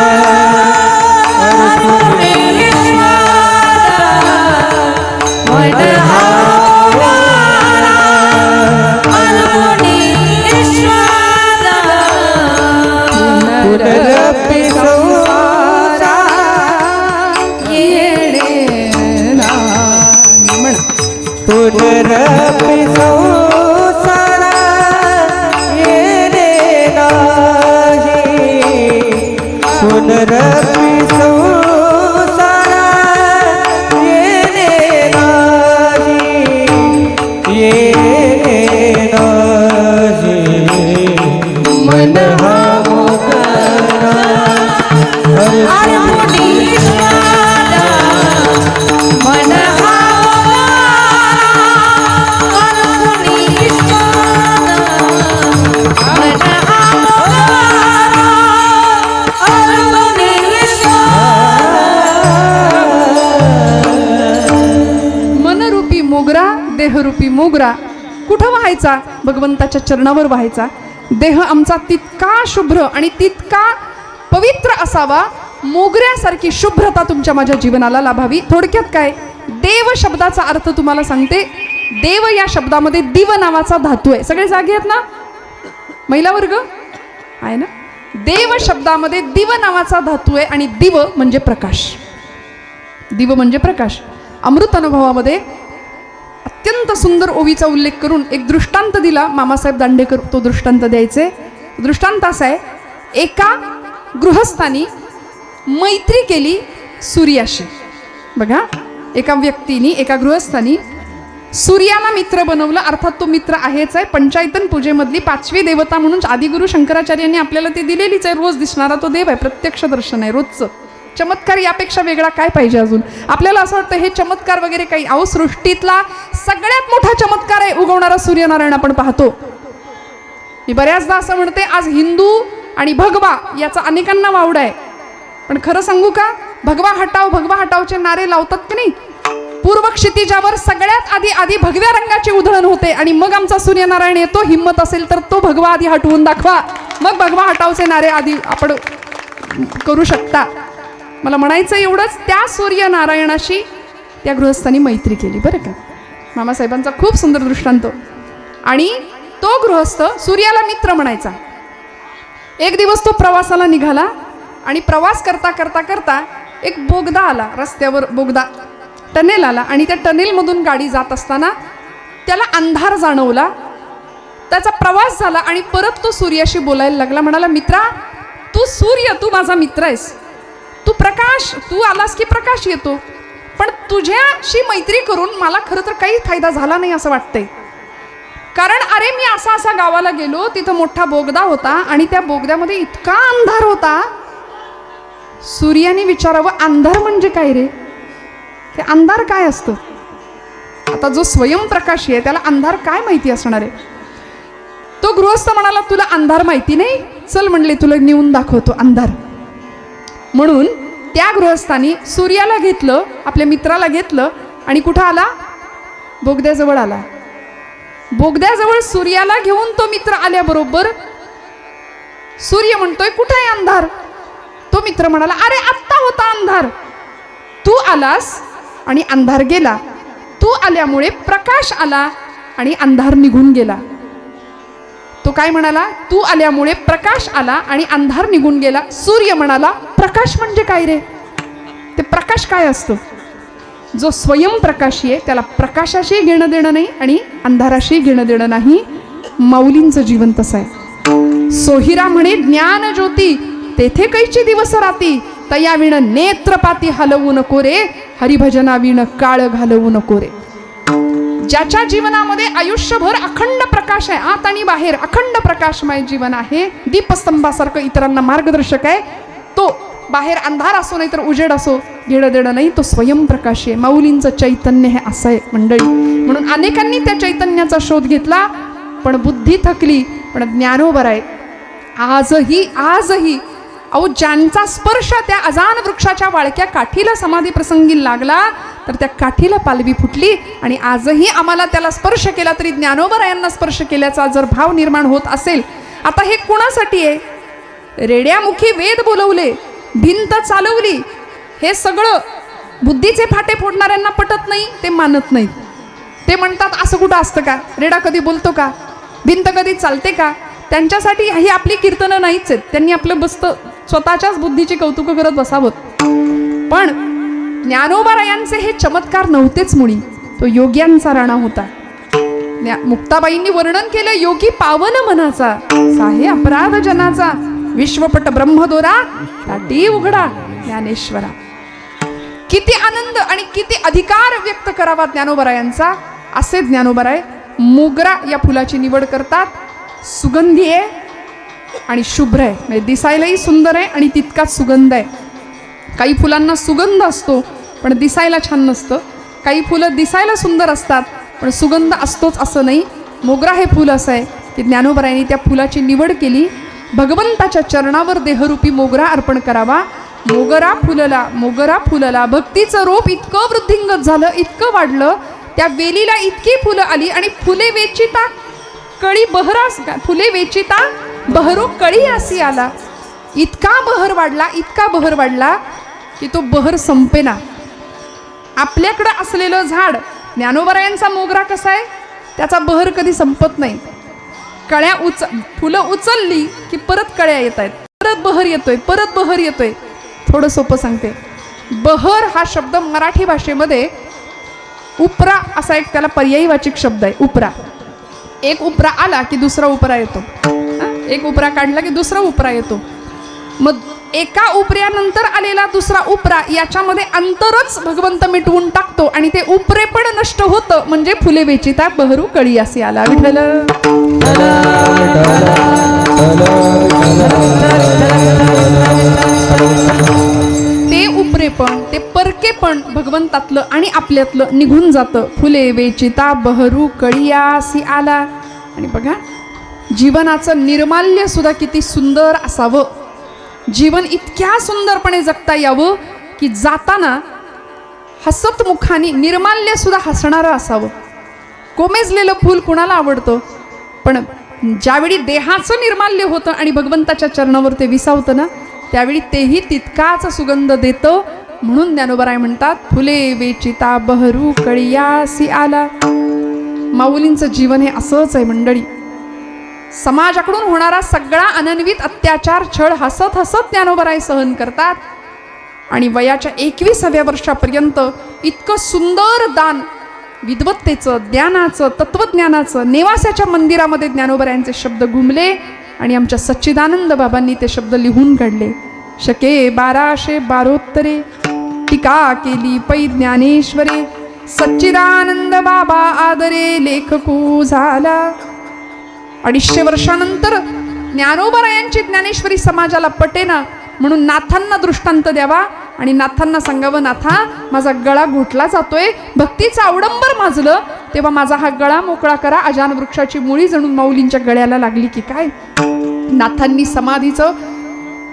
पुनरपि संसारा येणे नाही पुनरपि संसारा येणे नाही मन हा मोगरा मन हा देहरूपी मोगरा कुठं व्हायचा, भगवंताच्या चरणावर व्हायचा. देह आमचा तितका शुभ्र आणि तितका पवित्र असावा, मोगऱ्यासारखी शुभ्रता तुमच्या माझ्या जीवनाला लाभावी. थोडक्यात काय, देव शब्दाचा अर्थ तुम्हाला सांगते. देव या शब्दामध्ये दिव नावाचा धातू आहे. सगळे जागे आहेत ना, महिला वर्ग आहे ना. देव शब्दामध्ये दिव नावाचा धातू आहे आणि दिव म्हणजे प्रकाश. दिव म्हणजे प्रकाश. अमृत अनुभवामध्ये अत्यंत सुंदर ओवीचा उल्लेख करून एक दृष्टांत दिला मामासाहेब दांडेकर. तो दृष्टांत द्यायचे. दृष्टांत असा आहे, एका गृहस्थानी मैत्री केली सूर्याशी. बघा, एका व्यक्तीने एका गृहस्थानी सूर्याला मित्र बनवलं. अर्थात तो मित्र आहेच आहे. पंचायतन पूजेमधली 5वी देवता म्हणून आदिगुरु शंकराचार्यांनी आपल्याला ती दिलेलीच आहे. रोज दिसणारा तो देव आहे, प्रत्यक्ष दर्शन आहे रोजचं. चमत्कार यापेक्षा वेगळा काय पाहिजे अजून. आपल्याला असं वाटतं हे चमत्कार वगैरे काही, अहो सृष्टीतला सगळ्यात मोठा चमत्कार आहे उगवणारा सूर्यनारायण आपण पाहतो. मी बऱ्याचदा असं म्हणते, आज हिंदू आणि भगवा याचा अनेकांना वावडा आहे, पण खरं सांगू का, भगवा हटावचे नारे लावतात की नाही. पूर्व क्षितिजावर सगळ्यात आधी भगव्या रंगाची उधळण होते आणि मग आमचा सूर्यनारायण येतो. हिम्मत असेल तर तो भगवा आधी हटवून दाखवा, मग भगवा हटावचे नारे आधी आपण करू शकता. मला म्हणायचं एवढंच, त्या सूर्यनारायणाशी त्या गृहस्थांनी मैत्री केली. बरं का, मामासाहेबांचा खूप सुंदर दृष्टांत. आणि तो गृहस्थ सूर्याला मित्र म्हणायचा. एक दिवस तो प्रवासाला निघाला आणि प्रवास करता करता करता एक बोगदा आला. रस्त्यावर बोगदा, टनेल आला आणि त्या टनेलमधून गाडी जात असताना त्याला अंधार जाणवला. त्याचा प्रवास झाला आणि परत तो सूर्याशी बोलायला लागला. म्हणाला, मित्रा, तू सूर्य, तू माझा मित्र आहेस, तू प्रकाश, तू आलास की प्रकाश येतो, पण तुझ्याशी मैत्री करून मला खरं तर काही फायदा झाला नाही असं वाटतंय. कारण अरे मी असा गावाला गेलो, तिथं मोठा बोगदा होता आणि त्या बोगद्यामध्ये इतका अंधार होता. सूर्याने विचारावं, अंधार म्हणजे काय रे? ते अंधार काय असतं? आता जो स्वयंप्रकाशी आहे त्याला अंधार काय माहिती असणार आहे? तो गृहस्थ म्हणाला, तुला अंधार माहिती नाही, चल म्हणले तुला नेऊन दाखवतो अंधार. म्हणून त्या गृहस्थानी सूर्याला घेतलं, आपल्या मित्राला घेतलं आणि कुठं आला? बोगद्याजवळ आला. बोगद्याजवळ सूर्याला घेऊन तो मित्र आल्याबरोबर सूर्य म्हणतोय, कुठे आहे अंधार? तो मित्र म्हणाला, अरे आत्ता होता अंधार, तू आलास आणि अंधार गेला. तू आल्यामुळे प्रकाश आला आणि अंधार निघून गेला. तो काय म्हणाला? तू आल्यामुळे प्रकाश आला आणि अंधार निघून गेला. सूर्य म्हणाला, प्रकाश म्हणजे काय रे? ते प्रकाश काय असतं? जो स्वयंप्रकाशी आहे त्याला प्रकाशाशी घेणं देणं नाही आणि अंधाराशी घेणं देणं नाही. माऊलींचं जीवन तसं आहे. सोहिरा म्हणे, ज्ञान ज्योती तेथे कैची दिवस राती, तया विण नेत्रपाती हलवू नको रे, हरिभजना विण काळ घालवू नको रे. ज्याच्या जीवनामध्ये आयुष्यभर अखंड प्रकाश आहे, आत आणि बाहेर अखंड प्रकाशमय जीवन आहे, दीपस्तंभासारखं इतरांना मार्गदर्शक आहे, तो बाहेर अंधार असो नाही तर उजेड असो घेणं देणं नाही, तो स्वयंप्रकाशी आहे. माऊलींचं चैतन्य हे असं आहे मंडळी. म्हणून अनेकांनी त्या चैतन्याचा शोध घेतला, पण बुद्धी थकली. पण ज्ञानोबर आहे आजही अहो, ज्यांचा स्पर्श त्या अजान वृक्षाच्या वाळक्या काठीला समाधी प्रसंगी लागला तर त्या काठीला पालवी फुटली. आणि आजही आम्हाला त्याला स्पर्श केला तरी ज्ञानोबरायांना स्पर्श केल्याचा जर भाव निर्माण होत असेल, आता हे कुणासाठी आहे? रेड्यामुखी वेद बोलवले, भिंत चालवली, हे सगळं बुद्धीचे फाटे फोडणाऱ्यांना पटत नाही, ते मानत नाही. ते म्हणतात असं कुठं असतं का? रेडा कधी बोलतो का? भिंत कधी चालते का? त्यांच्यासाठी ही आपली कीर्तनं नाहीच आहेत. त्यांनी आपलं बसतं स्वतःच्याच बुद्धीची कौतुक करत बसावं. पण ज्ञानोबारायांचे हे चमत्कार नव्हतेच मुळी, तो योग्यांचा राणा होता. मुक्ताबाईंनी वर्णन केलं, योगी पावन मनाचा, साहे अपराध जनाचा, विश्वपट ब्रह्मदोरा ताटी उघडा ज्ञानेश्वरा. किती आनंद आणि किती अधिकार व्यक्त करावा ज्ञानोबारायांचा. असे ज्ञानोबाराय मोगरा या फुलाची निवड करतात. सुगंधी आहे आणि शुभ्र आहे, म्हणजे दिसायलाही सुंदर आहे आणि तितकाच सुगंध आहे. काही फुलांना सुगंध असतो पण दिसायला छान नसतं, काही फुलं दिसायला सुंदर असतात पण सुगंध असतोच असं नाही. मोगरा हे फुल असं आहे की ज्ञानोबारायांनी त्या फुलाची निवड केली. भगवंताच्या चरणावर देहरूपी मोगरा अर्पण करावा. मोगरा फुलला भक्तीचं रोप इतकं वृद्धिंगत झालं, इतकं वाढलं, त्या वेलीला इतकी फुलं आली आणि फुले वेचिता कळी बहरास, फुले वेचिता बहरू कळी असी आला. इतका बहर वाढला की तो बहर संपेना. आपल्याकडं असलेलं झाड ज्ञानोबारायांचा मोगरा कसा आहे, त्याचा बहर कधी संपत नाही. फुलं उचलली की परत कळ्या येत आहेत, परत बहर येतोय. थोडं सोपं सांगते. बहर हा शब्द मराठी भाषेमध्ये उपरा असा एक त्याला पर्यायवाचक शब्द आहे. उपरा, एक उपरा आला की दुसरा उपरा येतो, एक उपरा काढला की दुसरा उपरा येतो. मग एका उपऱ्यानंतर आलेला दुसरा उपरा, याच्यामध्ये अंतरच भगवंत मिटवून टाकतो आणि ते उपरे पण नष्ट होतं. म्हणजे फुले वेचिता बहरू कळी असे आला. विठ्ठल ते उपरे पण, ते परके पण भगवंतातलं आणि आपल्यातलं निघून जातं. फुले वेचिता बहरू कळियासी आला. आणि बघा, जीवनाचं निर्माल्य सुद्धा किती सुंदर असावं, जीवन इतक्या सुंदरपणे जगता यावं की जाताना हसत मुखाने निर्माल्य सुद्धा हसणारं असावं. कोमेजलेलं फूल कुणाला आवडतं, पण ज्यावेळी देहाचं निर्माल्य होतं आणि भगवंताच्या चरणावर ते विसावतं ना, त्यावेळी तेही तितकाच सुगंध देतं. म्हणून ज्ञानोबाराय म्हणतात, फुले वेचिता बहरू कळियासी आला. माऊलींचं जीवन हे असंच आहे मंडळी. समाजाकडून होणारा सगळा अनन्वित अत्याचार, छळ हसत हसत ज्ञानोबाराय सहन करतात. आणि वयाच्या 21व्या वर्षापर्यंत इतकं सुंदर दान, विद्वत्तेचं, ज्ञानाचं, तत्वज्ञानाचं, नेवास्याच्या मंदिरामध्ये ज्ञानोबारायांचे शब्द घुमले आणि आमच्या सच्चिदानंद बाबांनी ते शब्द लिहून काढले. शके 1272 टीका केली पै ज्ञानेश्वरे, सच्चिदानंद बाबा आदरे लेखकू झाला. 250 वर्षानंतर ज्ञानोबरायांची ज्ञानेश्वरी समाजाला पटेना म्हणून नाथांना दृष्टांत द्यावा आणि नाथांना सांगावं, नाथा माझा गळा घोटला जातोय, भक्तीचं अवडंबर माजलं तेव्हा माझा हा गळा मोकळा करा. अजान वृक्षाची मुळी जणून माऊलींच्या गळ्याला लागली की काय. नाथांनी समाधीचं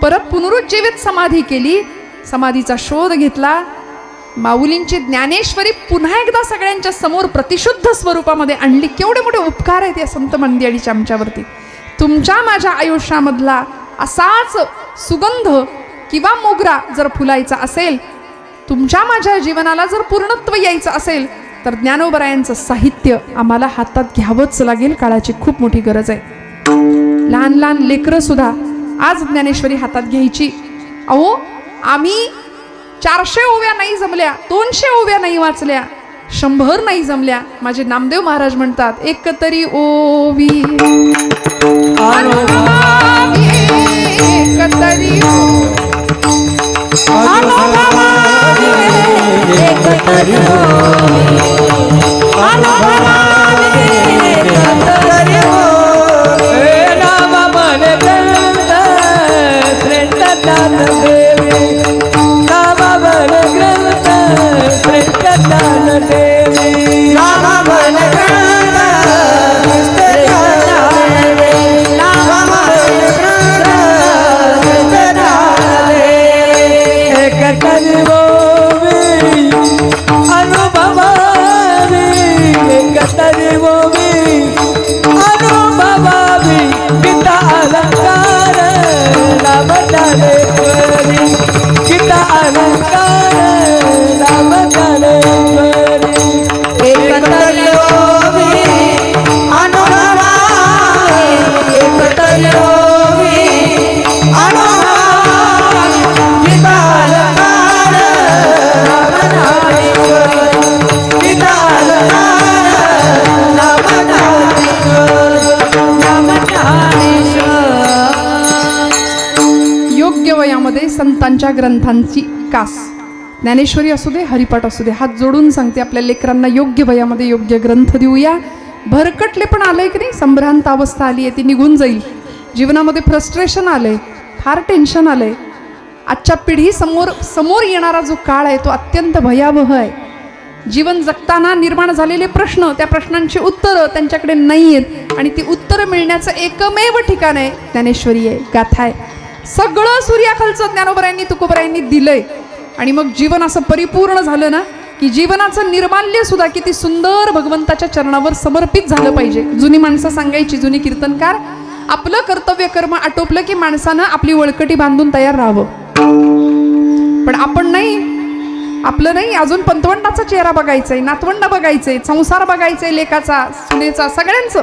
परत पुनरुज्जीवित समाधी केली, समाधीचा शोध घेतला. माऊलींची ज्ञानेश्वरी पुन्हा एकदा सगळ्यांच्या समोर प्रतिशुद्ध स्वरूपामध्ये आणली. केवढे मोठे उपकार आहेत या संत मंदिराच्या आमच्यावरती. तुमच्या माझ्या आयुष्यामधला असाच सुगंध किंवा मोगरा जर फुलायचा असेल, तुमच्या माझ्या जीवनाला जर पूर्णत्व यायचं असेल तर ज्ञानोबरायांचं साहित्य आम्हाला हातात घ्यावंच लागेल. काळाची खूप मोठी गरज आहे. लहान लहान लेकरं सुद्धा आज ज्ञानेश्वरी हातात घ्यायची. अहो आम्ही 400 ओव्या नाही जमल्या, 200 ओव्या नाही वाचल्या, 100 नाही जमल्या. माझे नामदेव महाराज म्हणतात, एक तरी ओवी अनुभवावी, एक तरी अनुभवावी, एक तरी ओवी अनुभवावी, एक तरी ओवी. नाम मन ग्रंथ श्रेष्ठ ज्ञान देवी, नाम मन ग्रंथ श्रेष्ठ ज्ञान देवी, नाम मन ग्रंथ श्रेष्ठ ज्ञान देवी, नाम मन ग्रंथ श्रेष्ठ ज्ञान देवी. एक तरी ओवी अनुभवावी, एक तरी ओवी अनुभवावी, गीता अलंकार नाम ज्ञानेश्वरी, गीता अलंकार नाम ज्ञानेश्वरी. एक तरी ओवी अनुभवावी, एक तरी ओवी अनुभवावी, गीता अलंकार नाम ज्ञानेश्वरी, गीता अलंकार नाम ज्ञानेश्वरी, नाम ज्ञानेश्वरी. योग्य वयामध्ये संतांच्या ग्रंथांची कास. ज्ञानेश्वरी असू दे, हरिपाठ असू दे, हात जोडून सांगते आपल्या लेकरांना योग्य वयामध्ये योग्य ग्रंथ देऊया. भरकटले पण आलंय की नाही, संभ्रांत अवस्था आली आहे, ती निघून जाईल. जीवनामध्ये फ्रस्ट्रेशन आलंय, फार टेन्शन आलंय. आजच्या पिढी समोर येणारा जो काळ आहे तो अत्यंत भयावह आहे. जीवन जगताना निर्माण झालेले प्रश्न, त्या प्रश्नांची उत्तरं त्यांच्याकडे नाही आहेत आणि ती उत्तरं मिळण्याचं एकमेव ठिकाण आहे ज्ञानेश्वरी आहे, गाथा आहे. सगळं सूर्याखालचं ज्ञानोबरायांनी तुकोबरायांनी दिलंय आणि मग जीवन असं परिपूर्ण झालं ना की जीवनाचं निर्माल्य सुद्धा किती सुंदर भगवंताच्या चरणावर समर्पित झालं पाहिजे. जुनी माणसं सांगायची, जुनी कीर्तनकार, आपलं कर्तव्य कर्म आटोपलं की माणसानं आपली वळकटी बांधून तयार राहावं. पण आपण नाही, आपलं नाही, अजून पंतवंडाचा चेहरा बघायचंय, नातवंड बघायचंय, संसार बघायचंय, लेकाचा सुनेचा, सगळ्यांचं.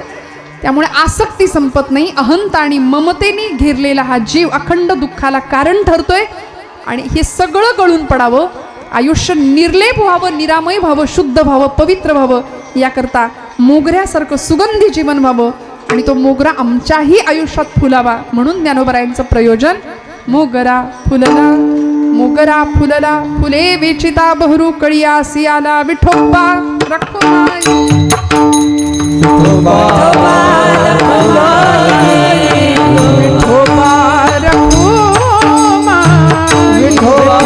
त्यामुळे आसक्ती संपत नाही. अहंता आणि ममतेने घेरलेला हा जीव अखंड दुःखाला कारण ठरतोय आणि हे सगळं गळून पडावं, आयुष्य निर्लेप व्हावं, निरामय व्हावं, शुद्ध व्हावं, पवित्र व्हावं, याकरता मोगऱ्यासारखं सुगंधी जीवन व्हावं आणि तो मोगरा आमच्याही आयुष्यात फुलावा. म्हणून ज्ञानोबरायांचं प्रयोजन, मोगरा फुलला, मोगरा फुलला, फुले वेचिता बहरू कळिया सियाला, विठोबा रखुमाई, विठोबा रखुमाई, विठोबा विठोबा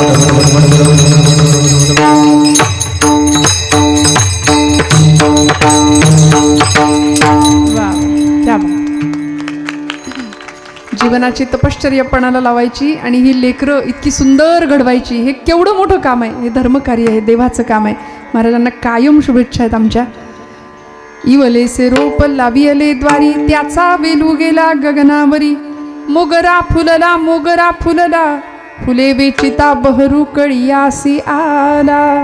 वा, क्या बात. जीवनाची तपश्चर्या पणाला लावायची आणि ही लेकरं इतकी सुंदर घडवायची, हे केवढं मोठं काम आहे. हे धर्मकार्य आहे, देवाचं काम आहे. महाराजांना कायम शुभेच्छा आहेत आमच्या. इवलेसे रोप लावियले द्वारी, त्याचा वेलू गेला गगनावरी. मोगरा फुलला, फुले वेचिता बहरू कळियासी आला.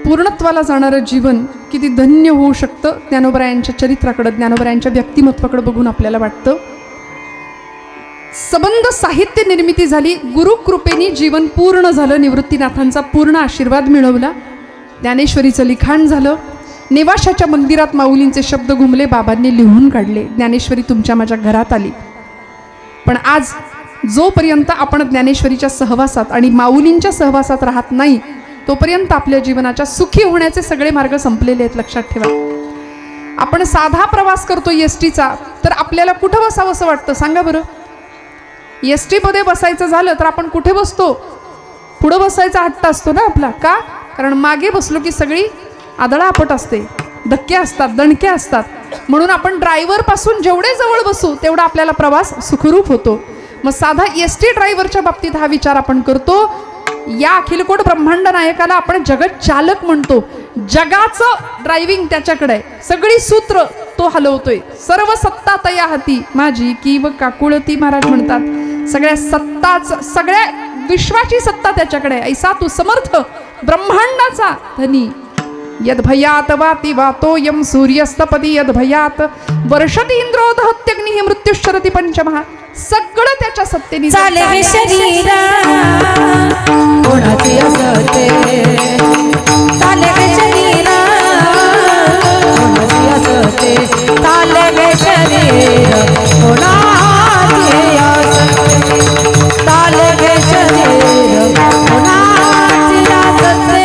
पूर्णत्वाला जाणारं जीवन किती धन्य होऊ शकतं, ज्ञानोबरायांच्या चरित्राकडं, ज्ञानोबरायांच्या व्यक्तिमत्वाकडे बघून आपल्याला वाटतं. सबंध साहित्य निर्मिती झाली, गुरुकृपेने जीवन पूर्ण झालं, निवृत्तीनाथांचा पूर्ण आशीर्वाद मिळवला, ज्ञानेश्वरीचं लिखाण झालं, नेवाशाच्या मंदिरात माऊलींचे शब्द घुमले, बाबांनी लिहून काढले, ज्ञानेश्वरी तुमच्या माझ्या घरात आली. पण आज जोपर्यंत आपण ज्ञानेश्वरीच्या सहवासात आणि माऊलींच्या सहवासात राहत नाही, तोपर्यंत आपल्या जीवनाच्या सुखी होण्याचे सगळे मार्ग संपलेले आहेत, लक्षात ठेवा. आपण साधा प्रवास करतो एसटीचा, तर आपल्याला कुठं बसावं असं वाटतं सांगा बरं. एसटी मध्ये बसायचं झालं तर आपण कुठे बसतो? पुढं बसायचा हट्ट असतो ना आपला. का? कारण मागे बसलो की सगळी आदळापट असते, धक्के असतात, दणके असतात. म्हणून आपण ड्रायव्हर पासून जेवढे जवळ बसू तेवढा आपल्याला प्रवास सुखरूप होतो. मग साधा एसटी ड्रायव्हरच्या बाबतीत हा विचार आपण करतो. या अखिलकोट ब्रह्मांड नायकाला आपण जगत चालक म्हणतो. जगाचं ड्रायव्हिंग त्याच्याकडे आहे, सगळी सूत्र तो हलवतोय. सर्व सत्ता तया हाती माझी की व काकुळती महाराज म्हणतात. सगळ्या सत्ताच, सगळ्या विश्वाची सत्ता त्याच्याकडे आहे. ऐसा तू समर्थ ब्रह्मांडाचा धनी. यद्भयात वाति वातो यम सूर्यस्तपदी यद्भयात वर्षति इंद्रो दहत्यग्निः मृत्युश्चरति पंचमः. सगळं त्याच्या सत्तेने चाले हे शरीरा कोणाची असते, चाले हे शरीरा कोणाची असते, चाले हे शरीर कोणाची असते, चाले हे शरीर कोणाची असते.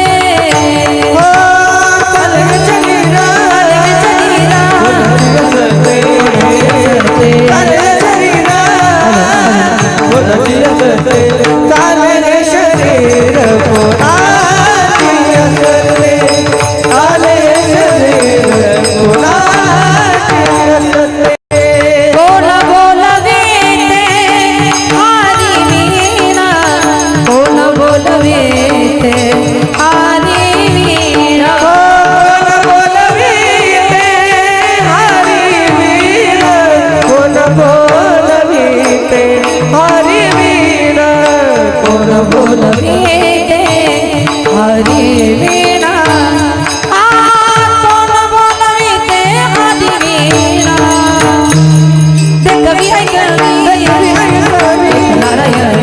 हो चाले हे शरीर, चाले हे शरीर चाले हे शरीर चाले शरीर कोणाची असते, चाले शरीर कोणाची असते. कोण बोलविते हरी वीणा, कोण बोलविते हरी वीणा, कोण बोलविते हरी वीणा, कोण बोलविते हरी वीणा, कोण बोलविते हरी वीणा, कोण बोलविते हरी वीणा. देखवी ऐकवी, एक नारायण,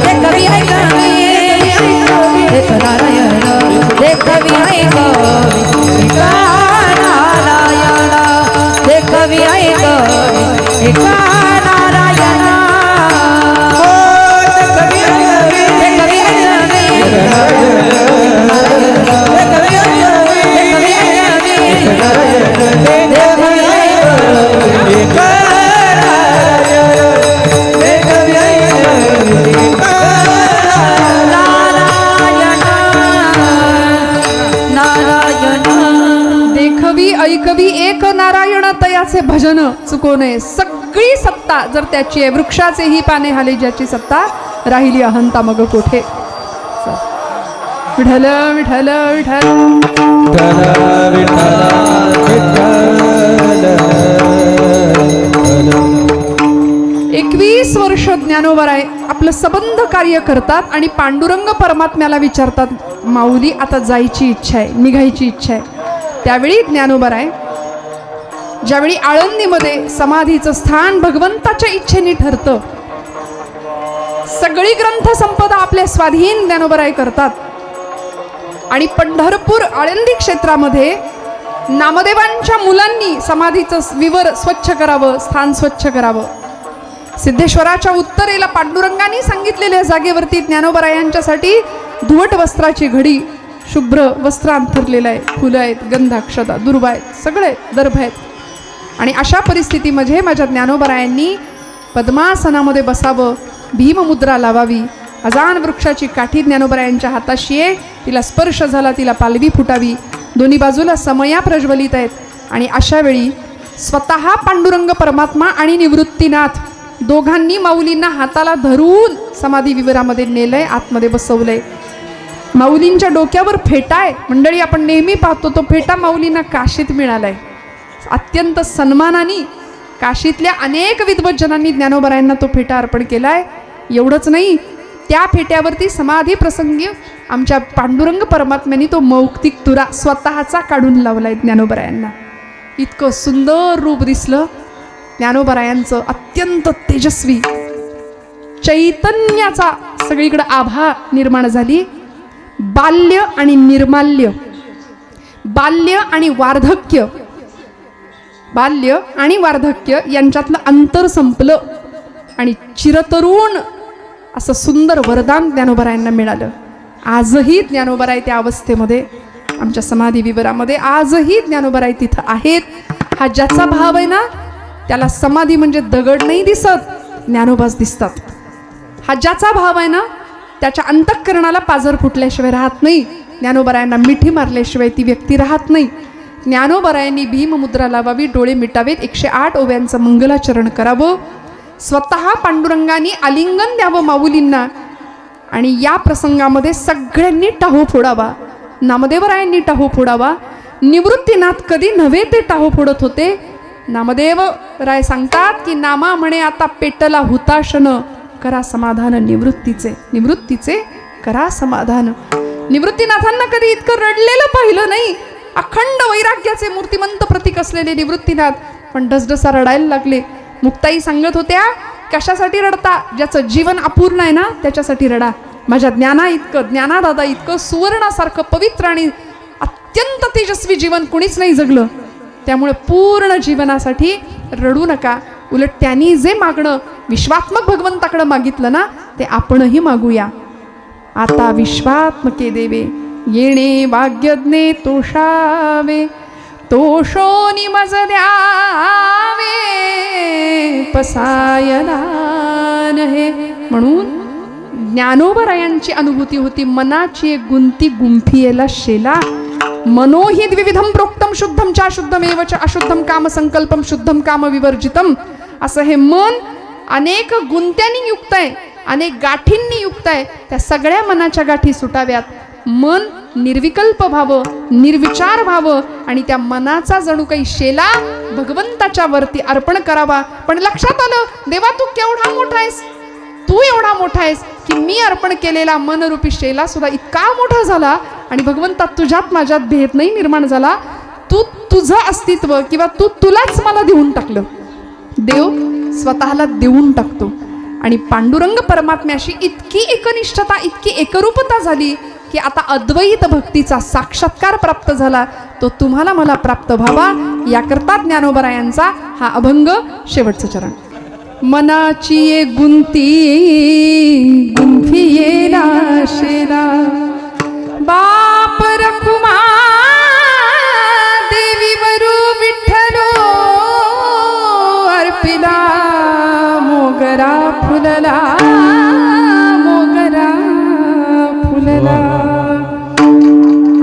देखवी ऐकवी, एक नारायण, देखवी ऐकवी, एक नारायण, देखवी ऐकवी, एक नारायण. देखवी ऐकवी एक नारायण तयाचे भजन चुको नये. सगळी सत्ता जर त्याची आहे, वृक्षाचेही पाने हाले ज्याची सत्ता, राहिली अहंता मग कोठे. विठ्ठल विठ्ठल विठ्ठल 21 वर्ष ज्ञानोबराय आपलं सबंध कार्य करतात आणि पांडुरंग परमात्म्याला विचारतात, माऊली आता जायची इच्छा आहे, निघायची इच्छा आहे. त्यावेळी ज्ञानोबराय ज्यावेळी आळंदीमध्ये समाधीचं स्थान भगवंताच्या इच्छेने ठरतं, सगळी ग्रंथ संपदा आपल्या स्वाधीन ज्ञानोबराय करतात आणि पंढरपूर आळंदी क्षेत्रामध्ये नामदेवांच्या मुलांनी समाधीचं विवर स्वच्छ करावं, स्थान स्वच्छ करावं. सिद्धेश्वराच्या उत्तरेला पांडुरंगाने सांगितलेल्या जागेवरती ज्ञानोबरायांच्यासाठी धुवट वस्त्राची घडी, शुभ्र वस्त्र अंथरलेलं आहे, फुलं आहेत, गंधाक्षता, दुर्वा आहेत, सगळे दर्भ आहेत. आणि अशा परिस्थितीमध्ये माझ्या ज्ञानोबरायांनी पद्मासनामध्ये बसावं, भीममुद्रा लावावी. अजान वृक्षाची काठी ज्ञानोबरायांच्या हाताशी आहे, तिला स्पर्श झाला, तिला पालवी फुटावी. दोन्ही बाजूला समया प्रज्वलित आहेत आणि अशा वेळी स्वतः पांडुरंग परमात्मा आणि निवृत्तीनाथ दोघांनी माऊलींना हाताला धरून समाधी विवरामध्ये नेलंय, आतमध्ये बसवलंय. माऊलींच्या डोक्यावर फेटा आहे. मंडळी, आपण नेहमी पाहतो तो फेटा माऊलींना काशीत मिळालाय. अत्यंत सन्मानाने काशीतल्या अनेक विद्वज्जनांनी ज्ञानोबरायांना तो फेटा अर्पण केलाय. एवढंच नाही, त्या फेट्यावरती समाधी प्रसंगी आमच्या पांडुरंग परमात्म्यांनी तो मौक्तिक तुरा स्वतःचा काढून लावलाय ज्ञानोबरायांना. इतकं सुंदर रूप दिसलं ज्ञानोबरायांचं, अत्यंत तेजस्वी चैतन्याचा सगळीकडे आभा निर्माण झाली. बाल्य आणि निर्माल्य, बाल्य आणि वार्धक्य, बाल्य आणि वार्धक्य यांच्यातलं अंतर संपलं आणि चिरतरुण असं सुंदर वरदान ज्ञानोबरायांना मिळालं. आजही ज्ञानोबराय त्या अवस्थेमध्ये आमच्या समाधी विवरामध्ये आजही ज्ञानोबराय तिथं आहेत. हा ज्याचा भाव आहे ना, त्याला समाधी म्हणजे दगड नाही दिसत, ज्ञानोबाच दिसतात. हा ज्याचा भाव आहे ना, त्याच्या अंतःकरणाला पाझर फुटल्याशिवाय राहत नाही. ज्ञानोबरायांना मिठी मारल्याशिवाय ती व्यक्ती राहत नाही. ज्ञानोबरायांनी भीममुद्रा लावावी, डोळे मिटावेत, 108 ओव्यांचं मंगलाचरण करावं, स्वतः पांडुरंगाने आलिंगन द्यावं माऊलींना आणि या प्रसंगामध्ये सगळ्यांनी टाहो फोडावा. नामदेवरायांनी टाहो फोडावा. निवृत्तीनाथ कधी नव्हे ते टाहो फोडत होते. नामदेव राय सांगतात की नामा म्हणे आता पेटला हुताशन, करा समाधान निवृत्तीचे, निवृत्तीचे करा समाधान. निवृत्तीनाथांना कधी इतकं रडलेलं पाहिलं नाही. अखंड वैराग्याचे मूर्तिमंत प्रतीक असलेले निवृत्तीनाथ पण डसडसा रडायला लागले. मुक्ताई सांगत होत्या, कशासाठी रडता? ज्याचं जीवन अपूर्ण आहे ना त्याच्यासाठी रडा. माझ्या ज्ञाना इतकं, ज्ञानादादा इतकं सुवर्णासारखं पवित्र आणि अत्यंत तेजस्वी जीवन कुणीच नाही जगलं. त्यामुळे पूर्ण जीवनासाठी रडू नका. उलट त्यांनी जे मागणं विश्वात्मक भगवंताकडे मागितलं ना, ते आपणही मागूया. आता विश्वात्मके देवे येणे वाग्यज्ञे तोषावे, तोषोनी मज द्यावे पसायदान हे. म्हणून ज्ञानोबरायांची अनुभूती होती, मनाची एक गुंती गुंफियेला शेला. मनोहि द्विविधम प्रोक्तम शुद्धम च अशुद्धमेव च अशुद्धम काम संकल्पम शुद्धम काम विवर्जितम. असं हे मन अनेक गुंत्यांनी युक्त आहे, अनेक गाठींनी युक्त आहे. त्या सगळ्या मनाच्या गाठी सुटाव्यात. मन निर्विकल्प व्हावं, निर्विचार व्हावं आणि त्या मनाचा जणू काही शेला भगवंताच्या वरती अर्पण करावा. पण लक्षात आलं, देवा तू केवढा मोठा आहेस, तू एवढा मोठा आहेस की मी अर्पण केलेला मनरूपी शेला सुद्धा इतका मोठा झाला आणि भगवंता तुझ्यात माझ्यात भेद नाही निर्माण झाला. तू तुझं अस्तित्व किंवा तू तुलाच मला देऊन टाकलं. देव स्वतःला देऊन टाकतो आणि पांडुरंग परमात्म्याशी इतकी एकनिष्ठता, इतकी एकरूपता झाली की आता अद्वैत भक्तीचा साक्षात्कार प्राप्त झाला. तो तुम्हाला मला प्राप्त व्हावा याकरता ज्ञानोबरायांचा हा अभंग शेवटचं चरण. मनाची एक गुंती गुंफियेला शेला, बाप रखुमा देवी वरू विठ्ठलो अर्पिला, मोगरा फुलला, मोगरा फुलला.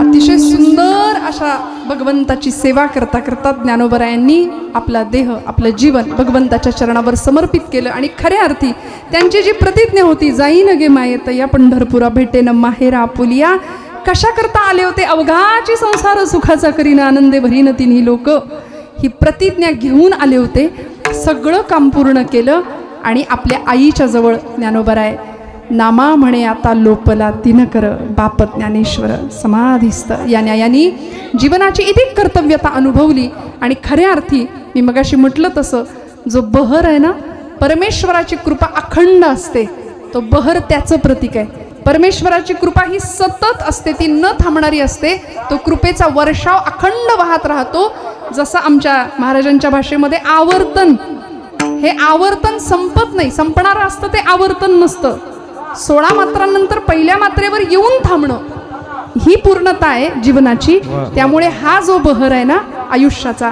अतिशय सुंदर अशा भगवंताची सेवा करता करता ज्ञानोबरायांनी आपला देह, आपलं जीवन भगवंताच्या चरणावर समर्पित केलं आणि खऱ्या अर्थी त्यांची जी प्रतिज्ञा होती, जाईन गे मायेत या पंढरपुरा भेटेन माहेरा आपुलिया, कशा करता आले होते? अवघाची संसार सुखाचा करीन आनंदे भरीन तिन्ही लोक. ही प्रतिज्ञा घेऊन आले होते. सगळं काम पूर्ण केलं आणि आपल्या आईच्या जवळ ज्ञानोबराय नामा म्हणे आता लोपला तिन कर, बाप ज्ञानेश्वर समाधिस्थ या न्यायानी जीवनाची इतकी कर्तव्यता अनुभवली. आणि खऱ्या अर्थी मी मगाशी म्हटलं तसं जो बहर आहे ना, परमेश्वराची कृपा अखंड असते. तो बहर त्याचं प्रतीक आहे. परमेश्वराची कृपा ही सतत असते, ती न थांबणारी असते. तो कृपेचा वर्षाव अखंड वाहत राहतो. जसं आमच्या महाराजांच्या भाषेमध्ये आवर्तन, हे आवर्तन संपत नाही, संपणारं असतं ते आवर्तन नसतं. 16 मात्रांनंतर पहिल्या मात्रेवर येऊन थांबणं ही पूर्णता आहे जीवनाची. त्यामुळे हा जो बहर आहे ना आयुष्याचा,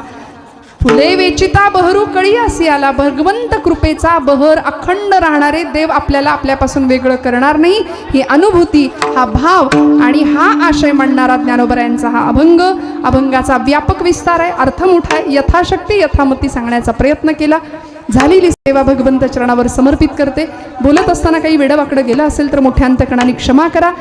फुले वेचिता बहरू कळी असी आला. भगवंत कृपेचा बहर अखंड राहणारे देव आपल्याला आपल्यापासून वेगळं करणार नाही. ही अनुभूती, हा भाव आणि हा आशय म्हणणारा ज्ञानोबरायांचा हा अभंग, अभंगाचा व्यापक विस्तार आहे, अर्थ मोठा आहे. यथाशक्ती यथामती सांगण्याचा प्रयत्न केला. झालेली सेवा भगवंत चरणावर समर्पित करते. बोलत असताना काही वेडवाकडं गेलं असेल तर मोठ्या अंतकणाने क्षमा करा.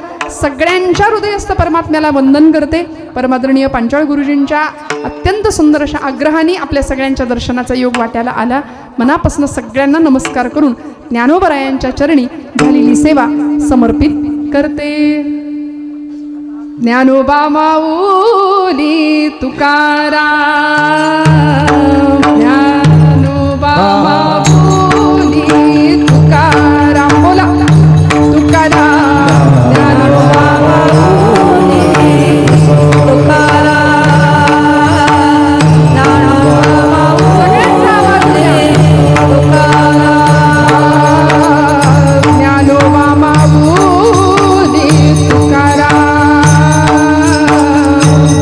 सगळ्यांच्या हृदयस्थ परमात्म्याला वंदन करते. परमादरणीय पांचाळ गुरुजींच्या अत्यंत सुंदर अशा आग्रहाने आपल्या सगळ्यांच्या दर्शनाचा योग वाट्याला आला. मनापासून सगळ्यांना नमस्कार करून ज्ञानोबरायांच्या चरणी झालेली सेवा समर्पित करते. ज्ञानोबा माऊली तुकाराम, ज्ञानोबा माऊली तुकाराम. बोला तुकाराम, ज्ञानोबा माऊली तुकाराम, ज्ञानोबा माऊली तुकाराम, ज्ञानोबा माऊली तुकाराम,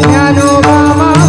ज्ञानोबा माऊली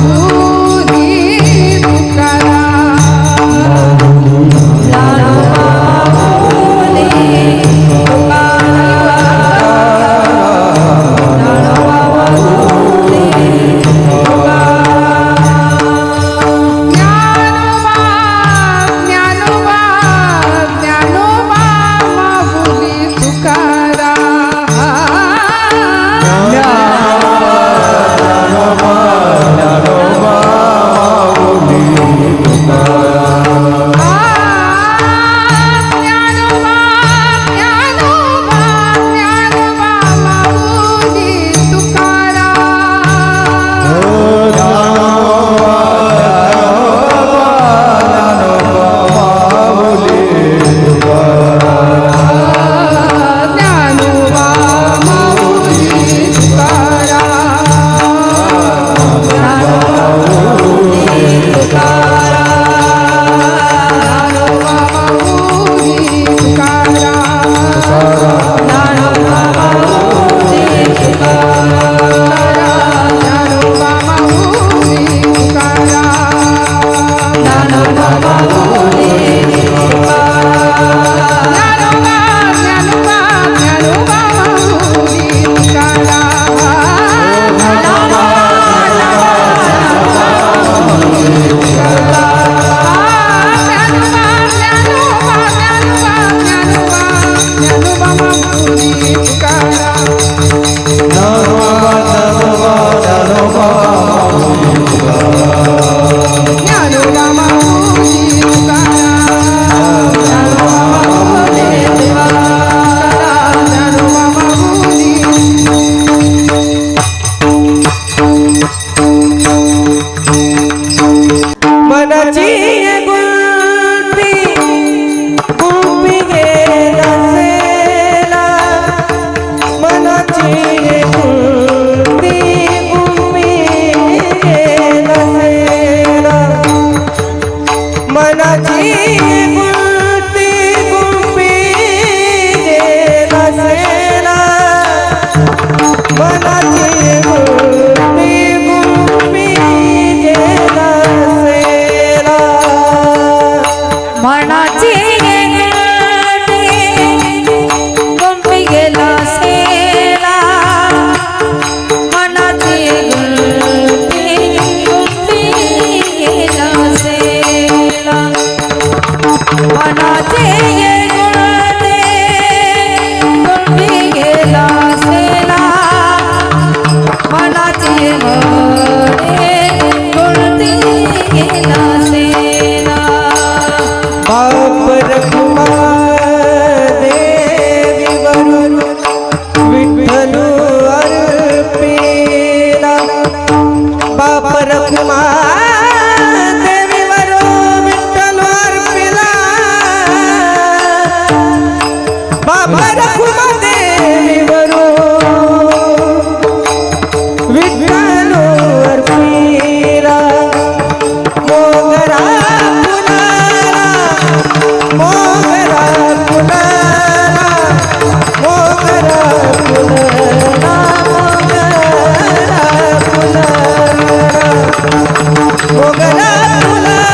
मोगरा तुला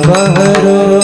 बहरो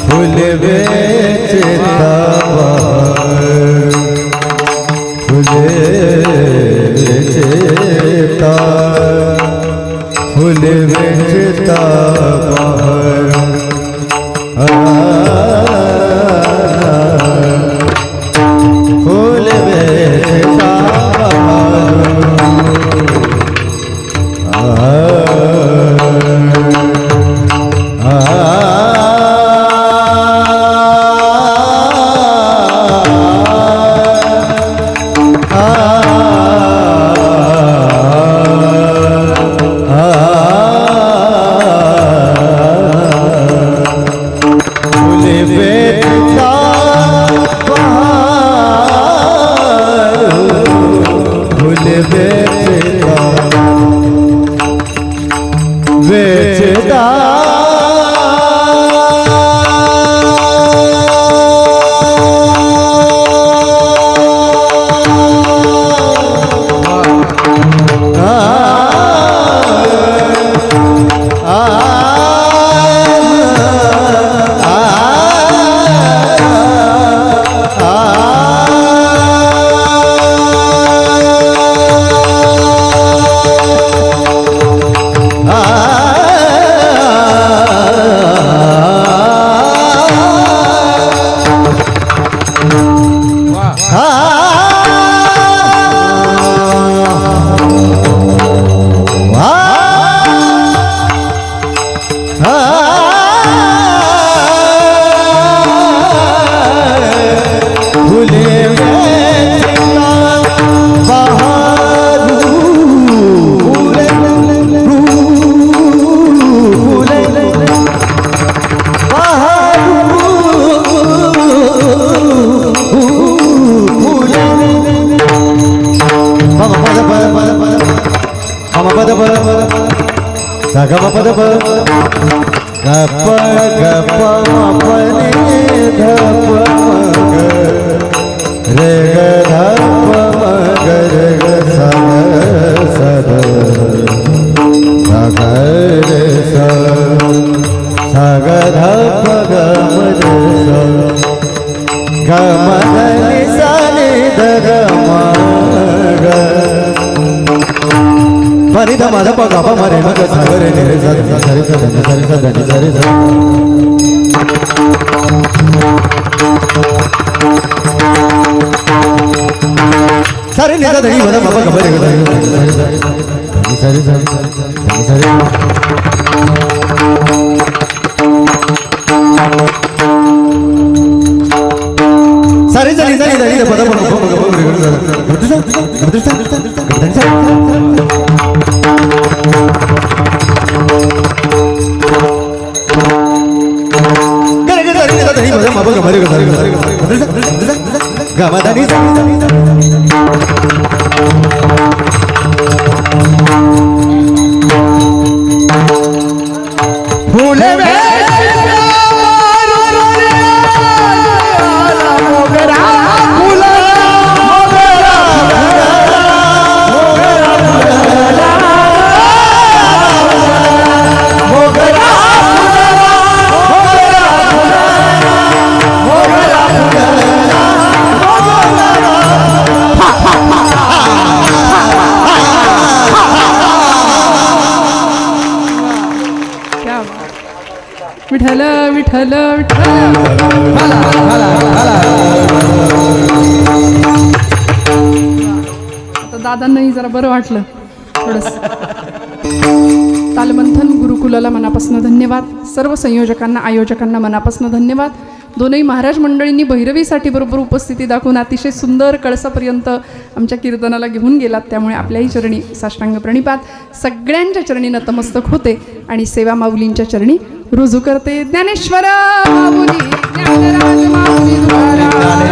फूल बेचता फूल बेचता फूल बेचता फूल बेचता बेचता गप गप मपने धप मग रे ग धप मग रे ग सद सद रे स ग धप ग ग मदनि सनि ध ग मग मरि ध मध प ग प मरे मग सागरे नि रे स ध सरि स ध नि सरि स ध नि सरि स सरि नि ध नि मध प ग प रे ग सरि सरि सरि सरि सरि सरि सरि ध नि ध पद प ग प ग प रे ग विठ्ठल विठ्ठल विठ्ठल. आता दादांनाही जरा बरं वाटलं थोडंस. तालमंथन गुरुकुलाला मनापासून धन्यवाद. सर्व संयोजकांना आयोजकांना मनापासून धन्यवाद. दोनही महाराज मंडळींनी भैरवीसाठी बरोबर उपस्थिती दाखवून अतिशय सुंदर कळसापर्यंत आमच्या कीर्तनाला घेऊन गेलात. त्यामुळे आपल्याही चरणी साष्टांग प्रणिपात. सगळ्यांच्या चरणी नतमस्तक होते आणि सेवा माऊलींच्या चरणी रुजू करते. ज्ञानेश्वर माऊली, ज्ञानराज माऊली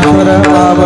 तुकाराम.